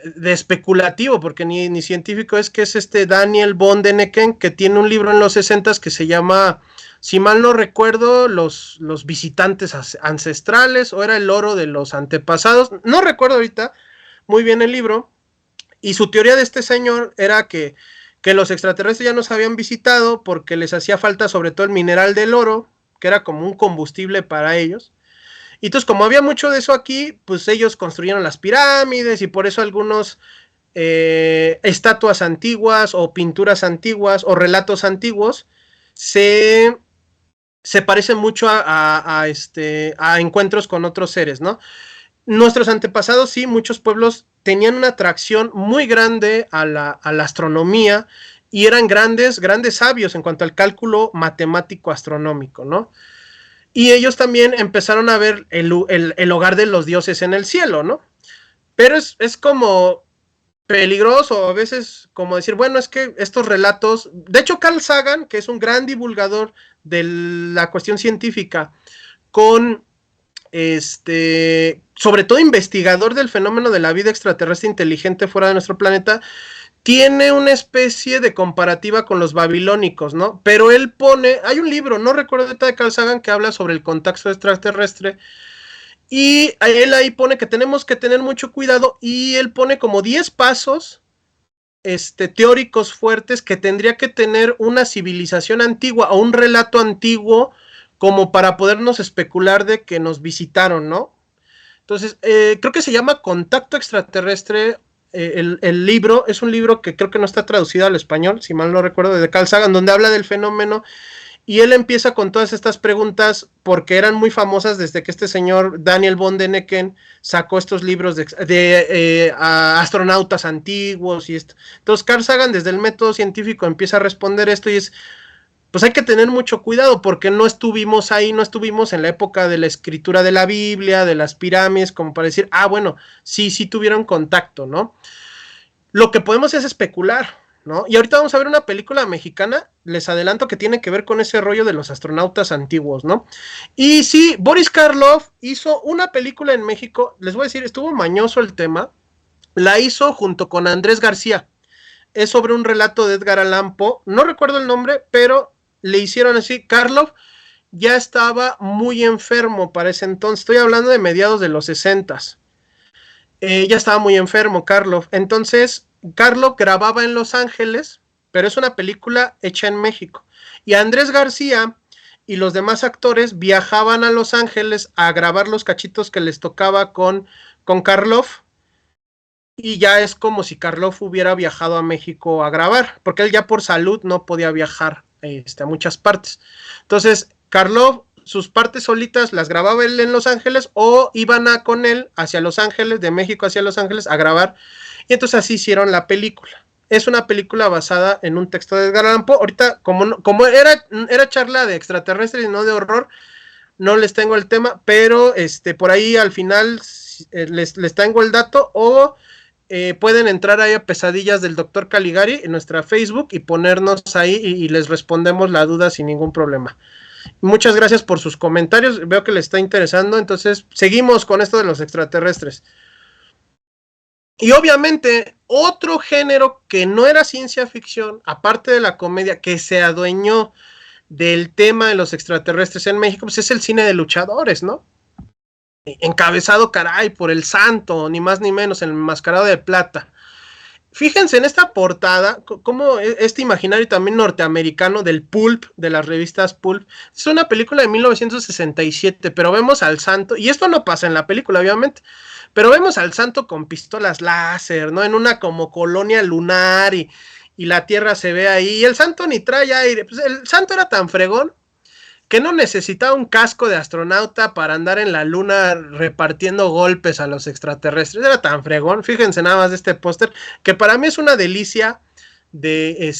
C: de especulativo, porque ni científico es, que es Daniel von Däniken, que tiene un libro en los 60s que se llama, si mal no recuerdo, los visitantes ancestrales, o era el oro de los antepasados, no recuerdo ahorita muy bien el libro, y su teoría de este señor era que los extraterrestres ya nos habían visitado porque les hacía falta sobre todo el mineral del oro, que era como un combustible para ellos. Y entonces, como había mucho de eso aquí, pues ellos construyeron las pirámides, y por eso algunos estatuas antiguas o pinturas antiguas o relatos antiguos se parecen mucho a encuentros con otros seres, ¿no? Nuestros antepasados, sí, muchos pueblos tenían una atracción muy grande a la astronomía, y eran grandes sabios en cuanto al cálculo matemático astronómico, ¿no? Y ellos también empezaron a ver el hogar de los dioses en el cielo, ¿no? Pero es como peligroso a veces, como decir, bueno, es que estos relatos, de hecho Carl Sagan, que es un gran divulgador de la cuestión científica, con sobre todo investigador del fenómeno de la vida extraterrestre inteligente fuera de nuestro planeta, tiene una especie de comparativa con los babilónicos, ¿no? Pero él pone, hay un libro, no recuerdo ahorita, de Carl Sagan, que habla sobre el contacto extraterrestre, y él ahí pone que tenemos que tener mucho cuidado, y él pone como 10 pasos teóricos fuertes que tendría que tener una civilización antigua o un relato antiguo como para podernos especular de que nos visitaron, ¿no? Entonces, creo que se llama Contacto Extraterrestre. El libro es un libro que creo que no está traducido al español, si mal no recuerdo, de Carl Sagan, donde habla del fenómeno, y él empieza con todas estas preguntas porque eran muy famosas desde que este señor Daniel von Däniken sacó estos libros de astronautas antiguos y esto. Entonces Carl Sagan desde el método científico empieza a responder esto, y es, pues hay que tener mucho cuidado porque no estuvimos ahí, no estuvimos en la época de la escritura de la Biblia, de las pirámides, como para decir, bueno, sí tuvieron contacto, ¿no? Lo que podemos es especular, ¿no? Y ahorita vamos a ver una película mexicana, les adelanto, que tiene que ver con ese rollo de los astronautas antiguos, ¿no? Y sí, Boris Karloff hizo una película en México, les voy a decir, estuvo mañoso el tema, la hizo junto con Andrés García, es sobre un relato de Edgar Allan Poe, no recuerdo el nombre, pero le hicieron así. Karloff ya estaba muy enfermo para ese entonces, estoy hablando de mediados de los 60s, ya estaba muy enfermo Karloff, entonces Karloff grababa en Los Ángeles, pero es una película hecha en México, y Andrés García y los demás actores viajaban a Los Ángeles a grabar los cachitos que les tocaba con Karloff, y ya es como si Karloff hubiera viajado a México a grabar, porque él ya por salud no podía viajar a muchas partes. Entonces Karloff sus partes solitas las grababa él en Los Ángeles, o iban con él hacia Los Ángeles, de México hacia Los Ángeles a grabar, y entonces así hicieron la película. Es una película basada en un texto de Edgar Allan Poe. Ahorita, como era charla de extraterrestres y no de horror, no les tengo el tema, pero por ahí al final les tengo el dato, o pueden entrar ahí a Pesadillas del Dr. Caligari en nuestra Facebook y ponernos ahí y les respondemos la duda sin ningún problema. Muchas gracias por sus comentarios, veo que les está interesando, entonces seguimos con esto de los extraterrestres. Y obviamente otro género que no era ciencia ficción, aparte de la comedia, que se adueñó del tema de los extraterrestres en México, pues es el cine de luchadores, ¿no? Encabezado, caray, por el Santo, ni más ni menos, el Enmascarado de Plata. Fíjense en esta portada, como este imaginario también norteamericano del pulp, de las revistas pulp. Es una película de 1967, pero vemos al Santo, y esto no pasa en la película obviamente, pero vemos al Santo con pistolas láser, ¿no? En una como colonia lunar, y la Tierra se ve ahí, y el Santo ni trae aire. Pues el Santo era tan fregón que no necesitaba un casco de astronauta para andar en la luna repartiendo golpes a los extraterrestres. Era tan fregón. Fíjense nada más de este póster, que para mí es una delicia de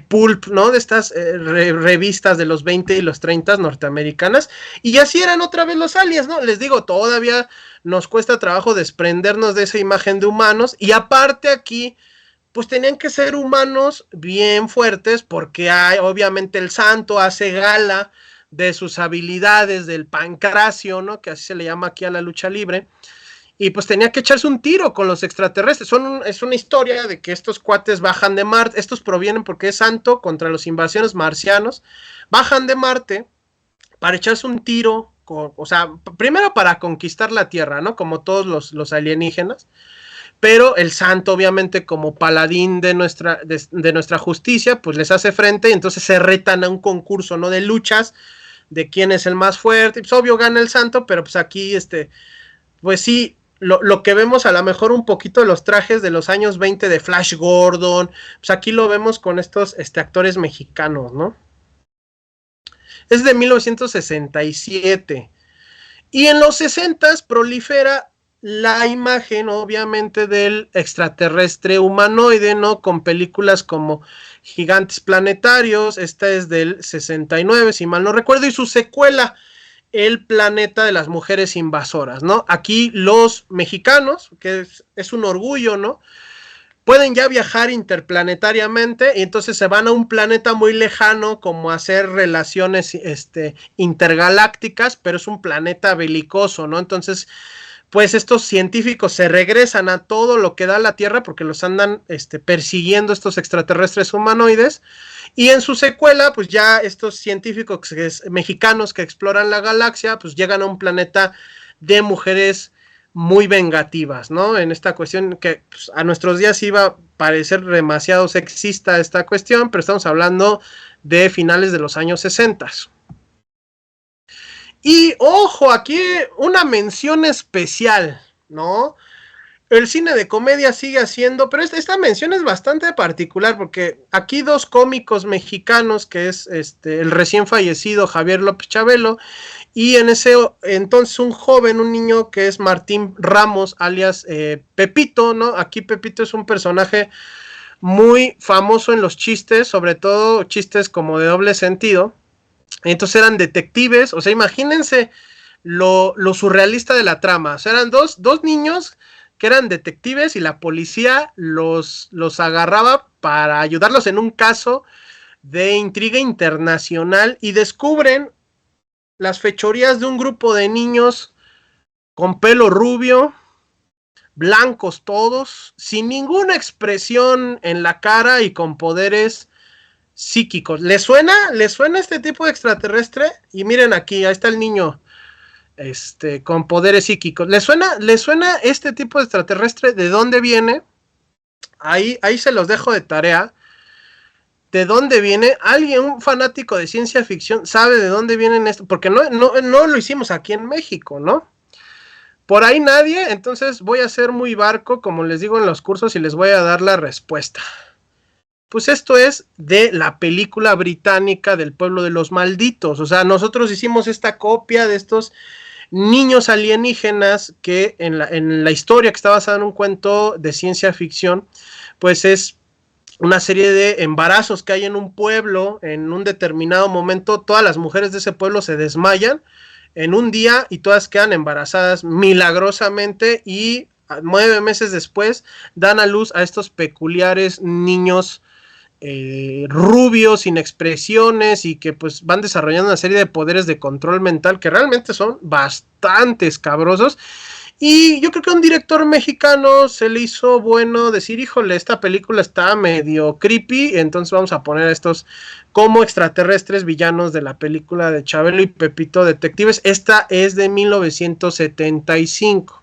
C: pulp, ¿no? De estas revistas de los 20 y los 30 norteamericanas. Y así eran otra vez los aliens, ¿no? Les digo, todavía nos cuesta trabajo desprendernos de esa imagen de humanos, y aparte aquí pues tenían que ser humanos bien fuertes, porque obviamente el Santo hace gala de sus habilidades del pancracio, ¿no? Que así se le llama aquí a la lucha libre, y pues tenía que echarse un tiro con los extraterrestres. Es una historia de que estos cuates bajan de Marte, estos provienen porque es Santo contra los invasiones marcianos, bajan de Marte para echarse un tiro, o sea, primero para conquistar la Tierra, ¿no? Como todos los alienígenas, pero el Santo obviamente como paladín de nuestra justicia, pues les hace frente, y entonces se retan a un concurso, ¿no? De luchas, de quién es el más fuerte, y pues obvio gana el Santo, pero pues aquí pues sí, lo que vemos a lo mejor un poquito de los trajes de los años 20 de Flash Gordon, pues aquí lo vemos con estos actores mexicanos, ¿no? Es de 1967, y en los 60s prolifera la imagen, obviamente, del extraterrestre humanoide, ¿no? Con películas como Gigantes Planetarios, esta es del 69, si mal no recuerdo, y su secuela, El Planeta de las Mujeres Invasoras, ¿no? Aquí los mexicanos, que es un orgullo, ¿no? pueden ya viajar interplanetariamente y entonces se van a un planeta muy lejano como a hacer relaciones intergalácticas, pero es un planeta belicoso, ¿no? Entonces, pues estos científicos se regresan a todo lo que da la Tierra porque los andan persiguiendo estos extraterrestres humanoides, y en su secuela pues ya estos científicos mexicanos que exploran la galaxia pues llegan a un planeta de mujeres muy vengativas, ¿no? En esta cuestión que pues, a nuestros días iba a parecer demasiado sexista esta cuestión, pero estamos hablando de finales de los años 60. Y ojo, aquí una mención especial, ¿no? El cine de comedia sigue haciendo, pero esta mención es bastante particular porque aquí dos cómicos mexicanos, que es el recién fallecido Javier López Chabelo, y en ese entonces un joven, un niño que es Martín Ramos, alias Pepito, ¿no? Aquí Pepito es un personaje muy famoso en los chistes, sobre todo chistes como de doble sentido. Entonces eran detectives, o sea, imagínense lo surrealista de la trama. O sea, eran dos niños que eran detectives y la policía los agarraba para ayudarlos en un caso de intriga internacional y descubren las fechorías de un grupo de niños con pelo rubio, blancos todos, sin ninguna expresión en la cara y con poderes psíquicos. ¿Les suena este tipo de extraterrestre? Y miren aquí, ahí está el niño con poderes psíquicos. ¿Les suena este tipo de extraterrestre? ¿De dónde viene? Ahí se los dejo de tarea. ¿De dónde viene? ¿Alguien, un fanático de ciencia ficción, sabe de dónde vienen esto? Porque no lo hicimos aquí en México, ¿no? Por ahí nadie, entonces voy a ser muy barco, como les digo en los cursos, y les voy a dar la respuesta. Pues esto es de la película británica del Pueblo de los Malditos. O sea, nosotros hicimos esta copia de estos niños alienígenas que en la historia, que está basada en un cuento de ciencia ficción, pues es una serie de embarazos que hay en un pueblo. En un determinado momento todas las mujeres de ese pueblo se desmayan en un día y todas quedan embarazadas milagrosamente, y 9 meses después dan a luz a estos peculiares niños rubios, sin expresiones, y que pues van desarrollando una serie de poderes de control mental que realmente son bastante escabrosos. Y yo creo que a un director mexicano se le hizo bueno decir, híjole, esta película está medio creepy, entonces vamos a poner a estos como extraterrestres villanos de la película de Chabelo y Pepito Detectives. Esta es de 1975.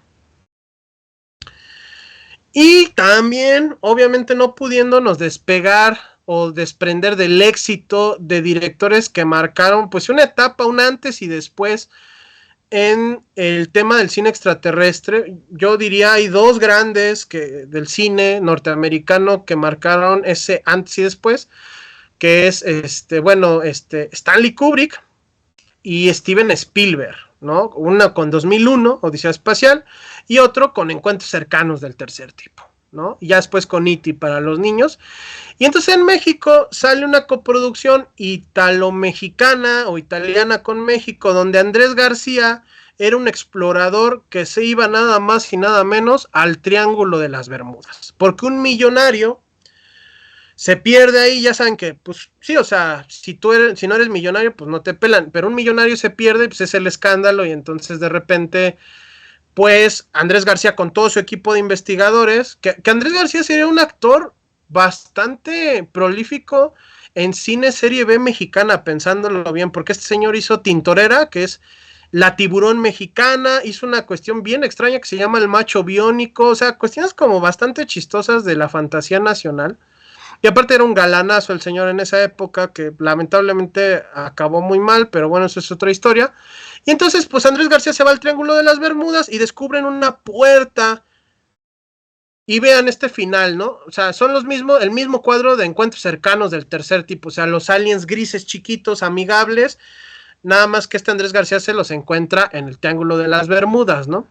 C: Y también, obviamente, no pudiéndonos despegar o desprender del éxito de directores que marcaron pues una etapa, un antes y después en el tema del cine extraterrestre. Yo diría hay dos grandes del cine norteamericano que marcaron ese antes y después, que es Stanley Kubrick y Steven Spielberg, ¿no? Una con 2001, Odisea Espacial, y otro con Encuentros Cercanos del Tercer Tipo, ¿no? Y ya después con E.T. para los niños. Y entonces en México sale una coproducción italo-mexicana o italiana con México, donde Andrés García era un explorador que se iba nada más y nada menos al Triángulo de las Bermudas, porque un millonario se pierde ahí. Ya saben que, pues sí, o sea, si no eres millonario, pues no te pelan, pero un millonario se pierde, pues es el escándalo, y entonces de repente, pues Andrés García con todo su equipo de investigadores, que Andrés García sería un actor bastante prolífico en cine serie B mexicana, pensándolo bien, porque este señor hizo Tintorera, que es la tiburón mexicana, hizo una cuestión bien extraña que se llama El Macho Biónico, o sea, cuestiones como bastante chistosas de la fantasía nacional. Y aparte era un galanazo el señor en esa época, que lamentablemente acabó muy mal, pero bueno, eso es otra historia. Y entonces, pues Andrés García se va al Triángulo de las Bermudas y descubren una puerta. Y vean este final, ¿no? O sea, son el mismo cuadro de Encuentros Cercanos del Tercer Tipo. O sea, los aliens grises, chiquitos, amigables. Nada más que Andrés García se los encuentra en el Triángulo de las Bermudas, ¿no?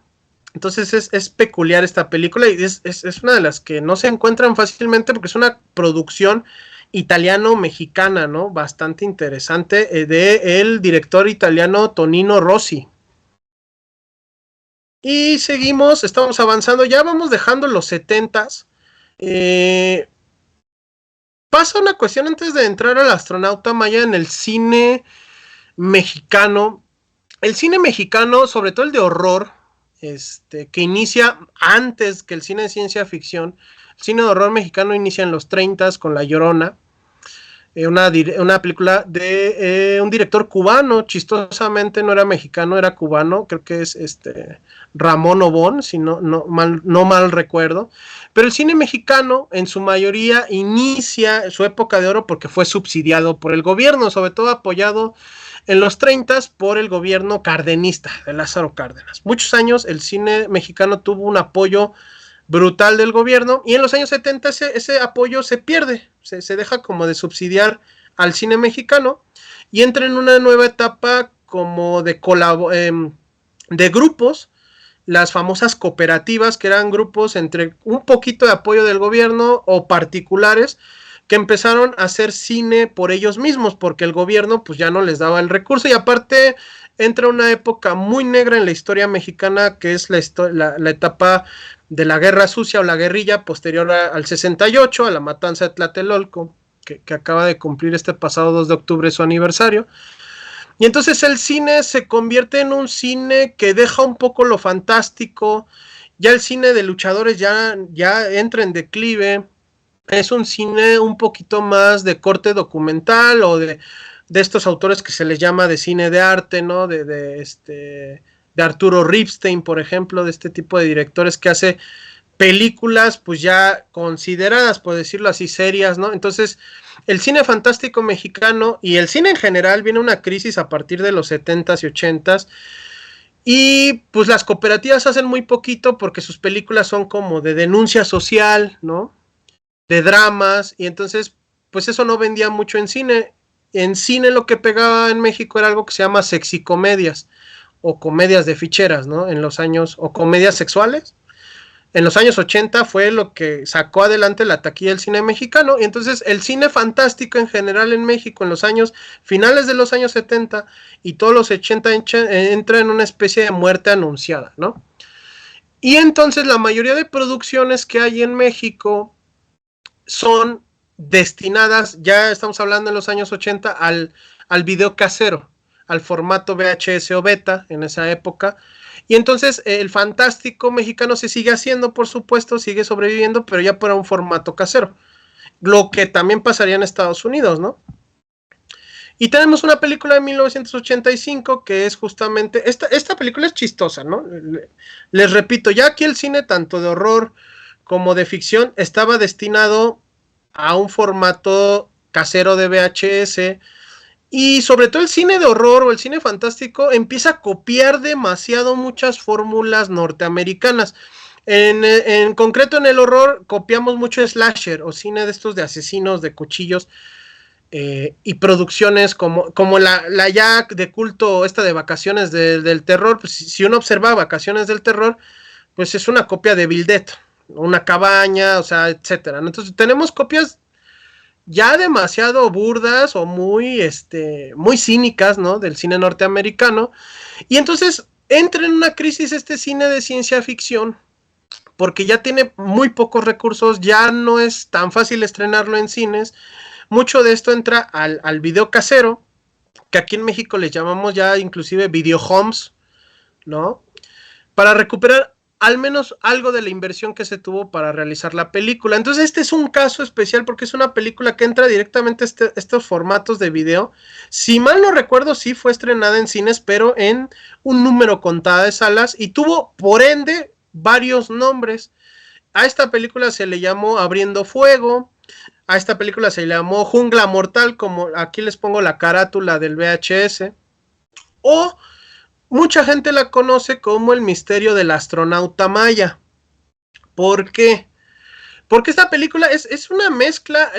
C: Entonces es peculiar esta película, y es una de las que no se encuentran fácilmente porque es una producción italiano-mexicana, ¿no? Bastante interesante, de el director italiano Tonino Rossi. Y seguimos, estamos avanzando, ya vamos dejando los 70s Pasa una cuestión antes de entrar al astronauta Maya en el cine mexicano. El cine mexicano, sobre todo el de horror, que inicia antes que el cine de ciencia ficción. El cine de horror mexicano inicia en los 30 con La Llorona, una película de un director cubano, chistosamente no era mexicano, era cubano, creo que es Ramón Obón, si no mal recuerdo. Pero el cine mexicano en su mayoría inicia su época de oro porque fue subsidiado por el gobierno, sobre todo apoyado en los 30 por el gobierno cardenista de Lázaro Cárdenas. Muchos años el cine mexicano tuvo un apoyo brutal del gobierno, y en los años 70 ese apoyo se pierde, se deja como de subsidiar al cine mexicano, y entra en una nueva etapa como de grupos, las famosas cooperativas, que eran grupos entre un poquito de apoyo del gobierno o particulares, que empezaron a hacer cine por ellos mismos, porque el gobierno pues ya no les daba el recurso, y aparte entra una época muy negra en la historia mexicana, que es la etapa de la guerra sucia o la guerrilla posterior al 68, a la matanza de Tlatelolco, que acaba de cumplir este pasado 2 de octubre su aniversario. Y entonces el cine se convierte en un cine que deja un poco lo fantástico, ya el cine de luchadores ya entra en declive, es un cine un poquito más de corte documental o de estos autores que se les llama de cine de arte, ¿no? De Arturo Ripstein, por ejemplo, de este tipo de directores que hace películas pues ya consideradas, por decirlo así, serias, ¿no? Entonces, el cine fantástico mexicano y el cine en general viene una crisis a partir de los 70s y 80s, y pues las cooperativas hacen muy poquito porque sus películas son como de denuncia social, ¿no? De dramas, y entonces pues eso no vendía mucho en cine. En cine lo que pegaba en México era algo que se llama sexicomedias o comedias de ficheras, ¿no? En los años, o comedias sexuales. En los años 80 fue lo que sacó adelante la taquilla del cine mexicano, y entonces el cine fantástico en general en México en los años finales de los años 70 y todos los 80 entra en una especie de muerte anunciada, ¿no? Y entonces la mayoría de producciones que hay en México son destinadas, ya estamos hablando en los años 80, al video casero, al formato VHS o beta en esa época. Y entonces el fantástico mexicano se sigue haciendo, por supuesto, sigue sobreviviendo, pero ya por un formato casero. Lo que también pasaría en Estados Unidos, ¿no? Y tenemos una película de 1985 que es justamente, esta película es chistosa, ¿no? Les repito, ya aquí el cine, tanto de horror como de ficción, estaba destinado a un formato casero de VHS, y sobre todo el cine de horror o el cine fantástico empieza a copiar demasiado muchas fórmulas norteamericanas. En concreto en el horror copiamos mucho slasher o cine de estos de asesinos, de cuchillos, y producciones como la ya de culto esta de Vacaciones del Terror. Pues si uno observa Vacaciones del Terror, pues es una copia de Evil Dead, una cabaña, o sea, etcétera. Entonces tenemos copias ya demasiado burdas o muy cínicas, ¿no? Del cine norteamericano. Y entonces entra en una crisis este cine de ciencia ficción, porque ya tiene muy pocos recursos, ya no es tan fácil estrenarlo en cines. Mucho de esto entra al video casero, que aquí en México les llamamos ya inclusive video homes, ¿no? Para recuperar al menos algo de la inversión que se tuvo para realizar la película. Entonces este es un caso especial porque es una película que entra directamente a estos formatos de video. Si mal no recuerdo, sí fue estrenada en cines, pero en un número contado de salas, y tuvo por ende varios nombres. A esta película se le llamó Abriendo Fuego, a esta película se le llamó Jungla Mortal, como aquí les pongo la carátula del VHS, o mucha gente la conoce como El misterio del astronauta Maya. ¿Por qué? Porque esta película es una mezcla,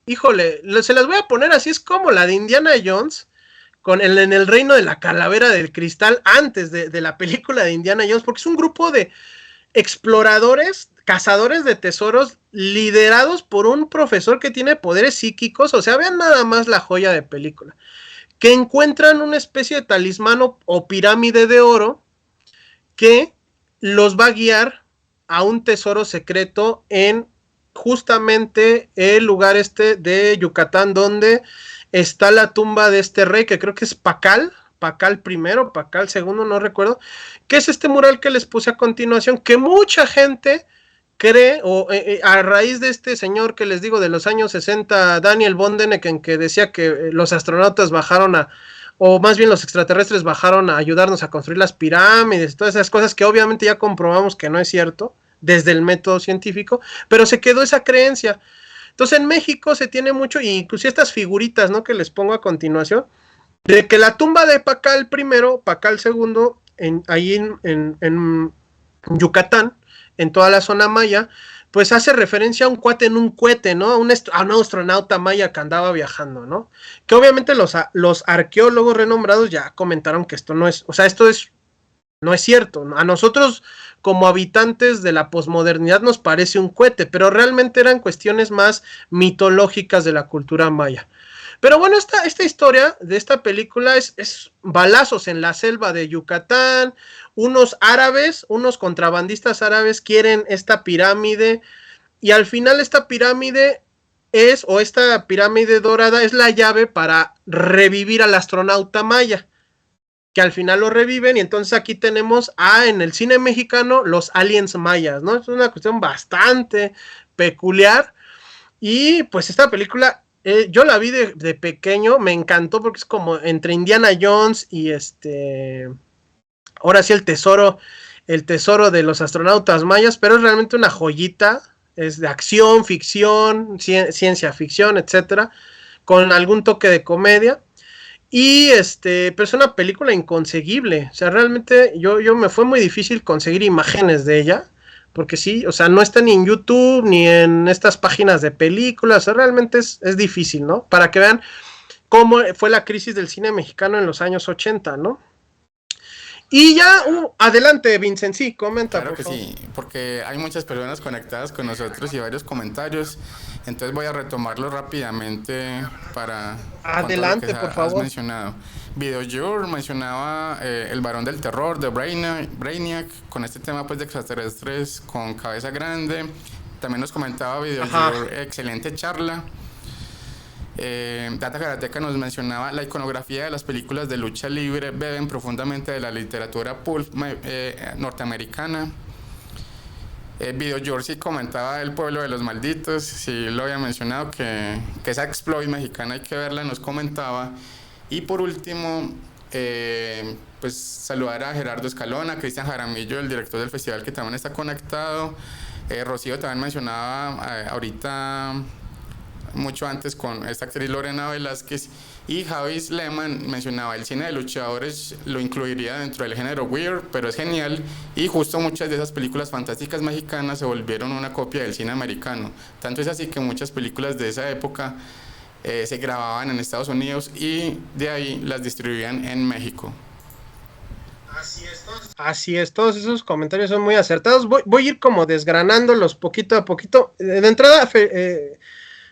C: híjole, se las voy a poner así, es como la de Indiana Jones, en el reino de la calavera del cristal, antes de la película de Indiana Jones, porque es un grupo de exploradores, cazadores de tesoros, liderados por un profesor que tiene poderes psíquicos. O sea, vean nada más la joya de película, que encuentran una especie de talismán o pirámide de oro que los va a guiar a un tesoro secreto en justamente el lugar este de Yucatán donde está la tumba de este rey, que creo que es Pacal primero, Pacal segundo, no recuerdo, que es este mural que les puse a continuación, que mucha gente cree, o a raíz de este señor que les digo de los años 60, Daniel Bondenek, en que decía que los astronautas bajaron o más bien los extraterrestres bajaron a ayudarnos a construir las pirámides, todas esas cosas que obviamente ya comprobamos que no es cierto desde el método científico, pero se quedó esa creencia. Entonces en México se tiene mucho, y incluso estas figuritas, ¿no?, que les pongo a continuación, de que la tumba de Pacal primero, Pacal segundo, ahí en Yucatán, en toda la zona maya, pues hace referencia a un cuate en un cohete, ¿no? A un astronauta maya que andaba viajando, ¿no? Que obviamente los arqueólogos renombrados ya comentaron que esto no es, o sea, no es cierto, ¿no? A nosotros como habitantes de la posmodernidad nos parece un cohete, pero realmente eran cuestiones más mitológicas de la cultura maya. Pero bueno, esta historia de esta película es balazos en la selva de Yucatán, unos contrabandistas árabes quieren esta pirámide, y al final esta pirámide esta pirámide dorada es la llave para revivir al astronauta maya, que al final lo reviven, y entonces aquí tenemos en el cine mexicano los aliens mayas, ¿no? Es una cuestión bastante peculiar, y pues esta película yo la vi de pequeño, me encantó porque es como entre Indiana Jones y ahora sí el tesoro de los astronautas mayas, pero es realmente una joyita, es de acción, ficción, ciencia ficción, etcétera, con algún toque de comedia, y pero es una película inconseguible, o sea, realmente yo me fue muy difícil conseguir imágenes de ella, porque sí, o sea, no está ni en YouTube, ni en estas páginas de películas, o sea, realmente es difícil, ¿no? Para que vean cómo fue la crisis del cine mexicano en los años 80, ¿no? Y ya, adelante, Vincent, sí, comenta.
B: Claro que sí, porque hay muchas personas conectadas con nosotros y varios comentarios, entonces voy a retomarlo rápidamente para...
C: Adelante, por favor.
B: Mencionado. Videojour mencionaba El Varón del Terror de Brainiac, con este tema pues de extraterrestres con cabeza grande. También nos comentaba Videojour, excelente charla. Data Karateka nos mencionaba la iconografía de las películas de lucha libre beben profundamente de la literatura pulp norteamericana. Videojour sí comentaba El Pueblo de los Malditos, sí lo había mencionado, que esa exploit mexicana hay que verla, nos comentaba. Y por último, pues saludar a Gerardo Escalona, Cristian Jaramillo, el director del festival, que también está conectado. Rocío también mencionaba ahorita, mucho antes, con esta actriz Lorena Velázquez, y Javis Lehmann mencionaba el cine de luchadores, lo incluiría dentro del género weird, pero es genial, y justo muchas de esas películas fantásticas mexicanas se volvieron una copia del cine americano, tanto es así que muchas películas de esa época se grababan en Estados Unidos y de ahí las distribuían en México.
C: Así es, todos esos comentarios son muy acertados. Voy a ir como desgranándolos poquito a poquito. De entrada,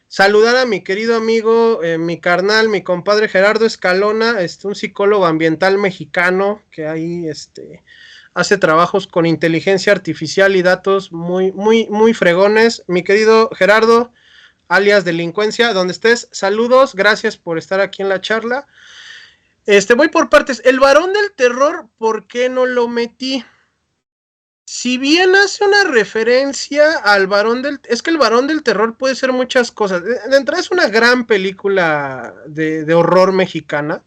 C: saludar a mi querido amigo, mi carnal, mi compadre Gerardo Escalona, un psicólogo ambiental mexicano que ahí hace trabajos con inteligencia artificial y datos muy, muy, muy fregones. Mi querido Gerardo, alias Delincuencia, donde estés, saludos, gracias por estar aquí en la charla. Voy por partes. El Varón del Terror, ¿por qué no lo metí? Si bien hace una referencia al es que el Varón del Terror puede ser muchas cosas. De entrada es una gran película de horror mexicana,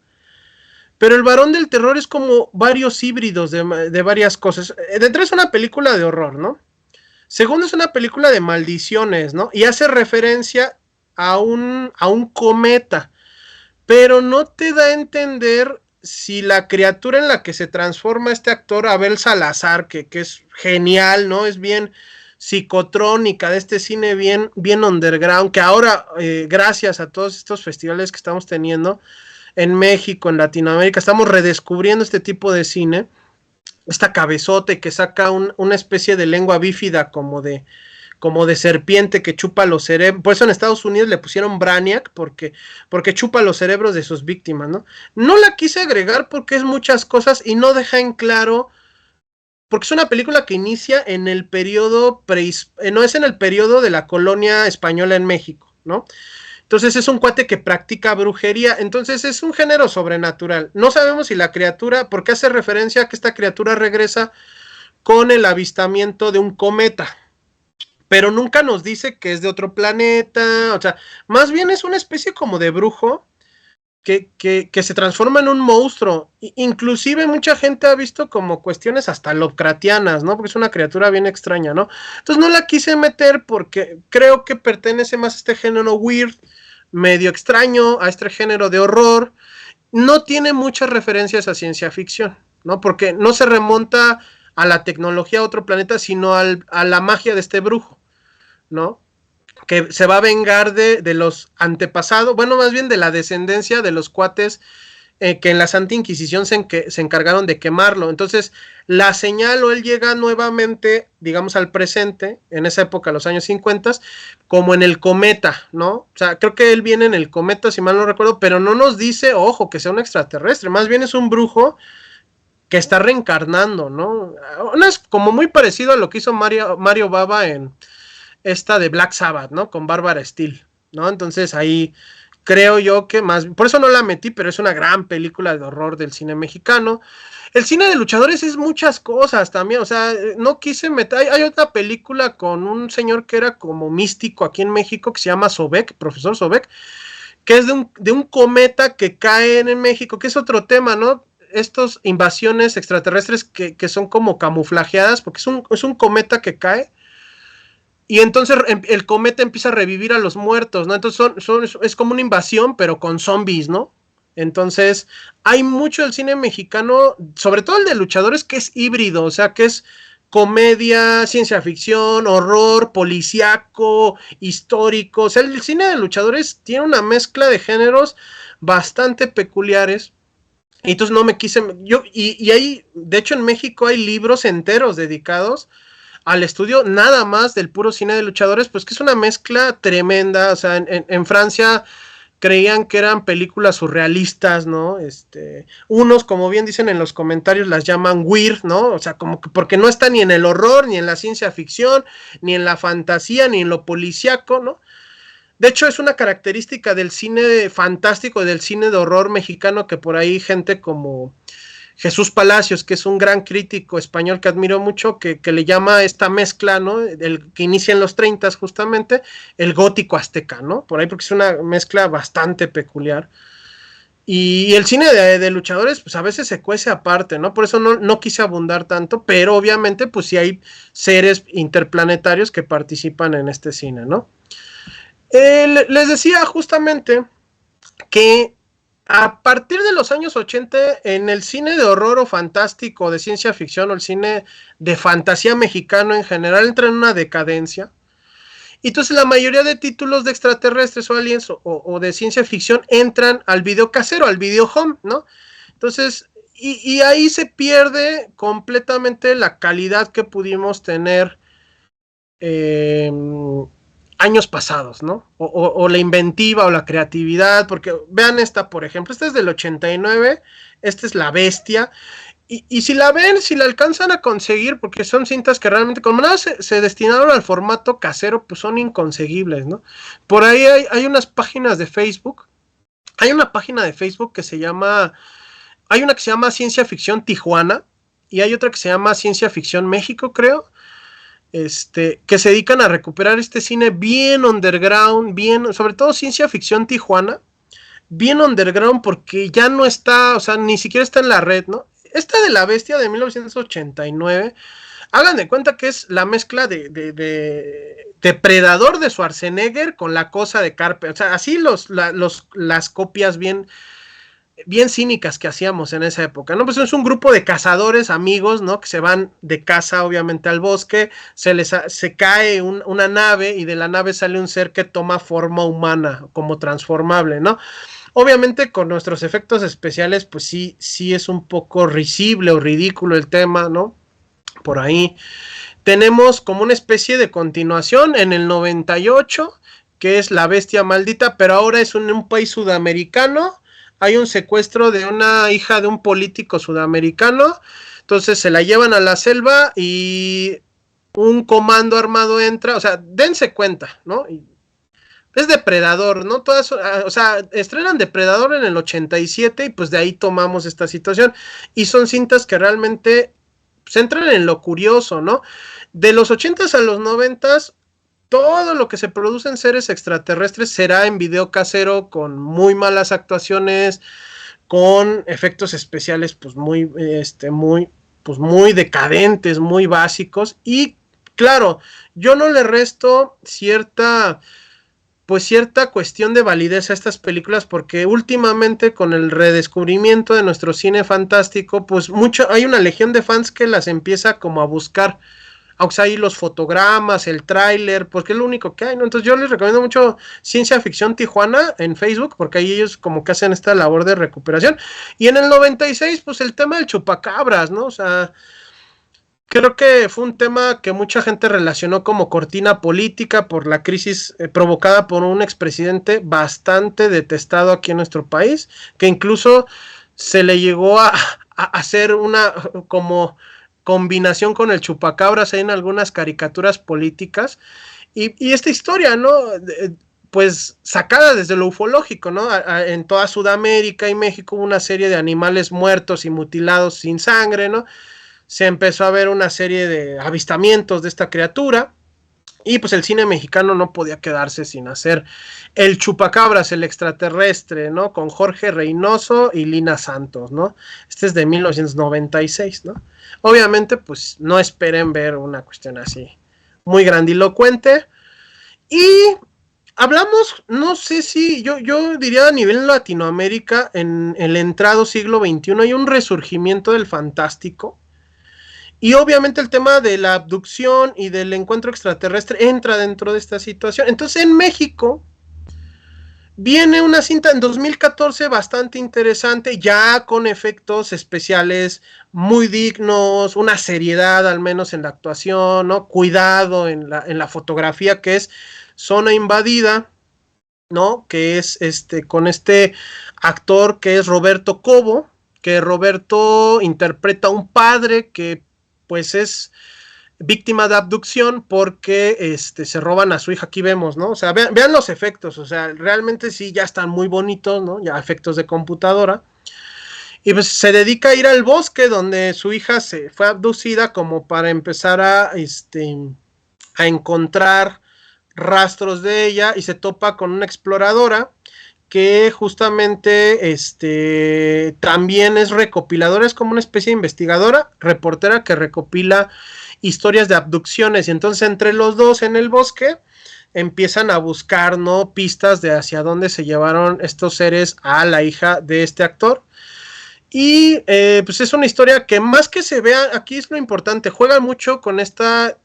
C: pero el Varón del Terror es como varios híbridos de varias cosas. De entrada es una película de horror, ¿no? Segundo, es una película de maldiciones, ¿no? Y hace referencia a un cometa, pero no te da a entender si la criatura en la que se transforma este actor, Abel Salazar, que es genial, ¿no? Es bien psicotrónica, de este cine bien underground, que ahora, gracias a todos estos festivales que estamos teniendo en México, en Latinoamérica, estamos redescubriendo este tipo de cine. Esta cabezote que saca una especie de lengua bífida como de serpiente que chupa los cerebros. Por eso en Estados Unidos le pusieron Brainiac, porque chupa los cerebros de sus víctimas, ¿no? No la quise agregar porque es muchas cosas y no deja en claro porque es una película que inicia en el periodo no es en el periodo de la colonia española en México, ¿no? Entonces es un cuate que practica brujería, entonces es un género sobrenatural. No sabemos si la criatura, porque hace referencia a que esta criatura regresa con el avistamiento de un cometa, pero nunca nos dice que es de otro planeta, o sea, más bien es una especie como de brujo que se transforma en un monstruo. Inclusive mucha gente ha visto como cuestiones hasta lovecraftianas, ¿no? Porque es una criatura bien extraña, ¿no? Entonces no la quise meter porque creo que pertenece más a este género weird, medio extraño, a este género de horror. No tiene muchas referencias a ciencia ficción, ¿no? Porque no se remonta a la tecnología de otro planeta, sino a la magia de este brujo, ¿no? Que se va a vengar de los antepasados, bueno, más bien de la descendencia de los cuates que en la Santa Inquisición se encargaron de quemarlo. Entonces, la señal o él llega nuevamente, digamos, al presente, en esa época, los años 50, como en el cometa, ¿no? O sea, creo que él viene en el cometa, si mal no recuerdo, pero no nos dice, ojo, que sea un extraterrestre, más bien es un brujo que está reencarnando, ¿no? Es como muy parecido a lo que hizo Mario Bava en esta de Black Sabbath, ¿no? Con Barbara Steele, ¿no? Entonces ahí creo yo que más, por eso no la metí, pero es una gran película de horror del cine mexicano. El cine de luchadores es muchas cosas también, o sea, no quise meter, hay otra película con un señor que era como místico aquí en México, que se llama Sobek, profesor Sobek, que es de un cometa que cae en México, que es otro tema, ¿no? Estas invasiones extraterrestres que son como camuflajeadas, porque es un cometa que cae, y entonces el cometa empieza a revivir a los muertos, ¿no? Entonces es como una invasión, pero con zombies, ¿no? Entonces hay mucho del cine mexicano, sobre todo el de luchadores, que es híbrido, o sea, que es comedia, ciencia ficción, horror, policíaco, histórico. O sea, el cine de luchadores tiene una mezcla de géneros bastante peculiares. Y entonces no me quise... Y hay, de hecho en México hay libros enteros dedicados al estudio nada más del puro cine de luchadores, pues que es una mezcla tremenda. O sea, en Francia creían que eran películas surrealistas, ¿no? Unos, como bien dicen en los comentarios, las llaman weird, ¿no? O sea, como que porque no está ni en el horror, ni en la ciencia ficción, ni en la fantasía, ni en lo policíaco, ¿no? De hecho, es una característica del cine fantástico, del cine de horror mexicano, que por ahí gente como Jesús Palacios, que es un gran crítico español que admiro mucho, que le llama esta mezcla, ¿no? El que inicia en los 30 justamente, el gótico azteca, ¿no? Por ahí, porque es una mezcla bastante peculiar. Y el cine de luchadores, pues a veces se cuece aparte, ¿no? Por eso no quise abundar tanto, pero obviamente, pues sí hay seres interplanetarios que participan en este cine, ¿no? Les decía justamente que a partir de los años 80, en el cine de horror o fantástico, de ciencia ficción, o el cine de fantasía mexicano en general, entra en una decadencia. Y entonces la mayoría de títulos de extraterrestres o aliens o de ciencia ficción entran al video casero, al video home, ¿no? Entonces, y ahí se pierde completamente la calidad que pudimos tener años pasados, ¿no? O la inventiva o la creatividad, porque vean esta, por ejemplo, esta es del 89, esta es La Bestia, y si la ven, si la alcanzan a conseguir, porque son cintas que realmente, como nada se destinaron al formato casero, pues son inconseguibles, ¿no? Por ahí hay unas páginas de Facebook, hay una página de Facebook que se llama, hay una que se llama Ciencia Ficción Tijuana, y hay otra que se llama Ciencia Ficción México, creo, que se dedican a recuperar este cine bien underground, bien, sobre todo Ciencia Ficción Tijuana, bien underground porque ya no está, o sea, ni siquiera está en la red, ¿no? Esta de La Bestia de 1989, hagan de cuenta que es la mezcla de Depredador de Schwarzenegger con La Cosa de Carpenter, o sea, así las copias bien cínicas que hacíamos en esa época, ¿no? Pues es un grupo de cazadores, amigos, ¿no? Que se van de caza, obviamente, al bosque, se cae una nave y de la nave sale un ser que toma forma humana, como transformable, ¿no? Obviamente con nuestros efectos especiales, pues sí es un poco risible o ridículo el tema, ¿no? Por ahí tenemos como una especie de continuación en el 98, que es La Bestia Maldita, pero ahora es en un país sudamericano. Hay un secuestro de una hija de un político sudamericano. Entonces se la llevan a la selva y un comando armado entra, o sea, dense cuenta, ¿no? Es Depredador, ¿no? Todas, o sea, estrenan Depredador en el 87 y pues de ahí tomamos esta situación. Y son cintas que realmente se entran en lo curioso, ¿no? De los 80s a los 90s, todo lo que se produce en seres extraterrestres será en video casero con muy malas actuaciones, con efectos especiales pues muy decadentes, muy básicos. Y claro, yo no le resto cierta cuestión de validez a estas películas porque últimamente con el redescubrimiento de nuestro cine fantástico, pues hay una legión de fans que las empieza como a buscar, aunque sea ahí los fotogramas, el tráiler, porque es lo único que hay, ¿no? Entonces yo les recomiendo mucho Ciencia Ficción Tijuana en Facebook, porque ahí ellos como que hacen esta labor de recuperación. Y en el 96, pues el tema del chupacabras, ¿no? O sea, creo que fue un tema que mucha gente relacionó como cortina política por la crisis provocada por un expresidente bastante detestado aquí en nuestro país, que incluso se le llegó a hacer una como combinación con el chupacabras en algunas caricaturas políticas. Y esta historia, ¿no? Pues sacada desde lo ufológico, ¿no? En toda Sudamérica y México hubo una serie de animales muertos y mutilados sin sangre, ¿no? Se empezó a ver una serie de avistamientos de esta criatura y pues el cine mexicano no podía quedarse sin hacer el chupacabras, el extraterrestre, ¿no? Con Jorge Reynoso y Lina Santos, ¿no? Este es de 1996, ¿no? Obviamente pues no esperen ver una cuestión así muy grandilocuente. Y hablamos, no sé si yo diría a nivel Latinoamérica, en el entrado siglo XXI hay un resurgimiento del fantástico. Y obviamente el tema de la abducción y del encuentro extraterrestre entra dentro de esta situación. Entonces en México viene una cinta en 2014 bastante interesante, ya con efectos especiales muy dignos, una seriedad al menos en la actuación, ¿no? Cuidado en la fotografía, que es Zona Invadida, ¿no? Que es con este actor que es Roberto Cobo, que Roberto interpreta a un padre que pues es víctima de abducción porque se roban a su hija. Aquí vemos, ¿no? O sea, vean los efectos, o sea, realmente sí ya están muy bonitos, ¿no? Ya efectos de computadora. Y pues se dedica a ir al bosque donde su hija se fue abducida como para empezar a encontrar rastros de ella y se topa con una exploradora que justamente también es recopiladora, es como una especie de investigadora, reportera que recopila historias de abducciones, y entonces entre los dos en el bosque empiezan a buscar, ¿no? Pistas de hacia dónde se llevaron estos seres a la hija de este actor. Y pues es una historia que más que se vea, aquí es lo importante, juega mucho con esta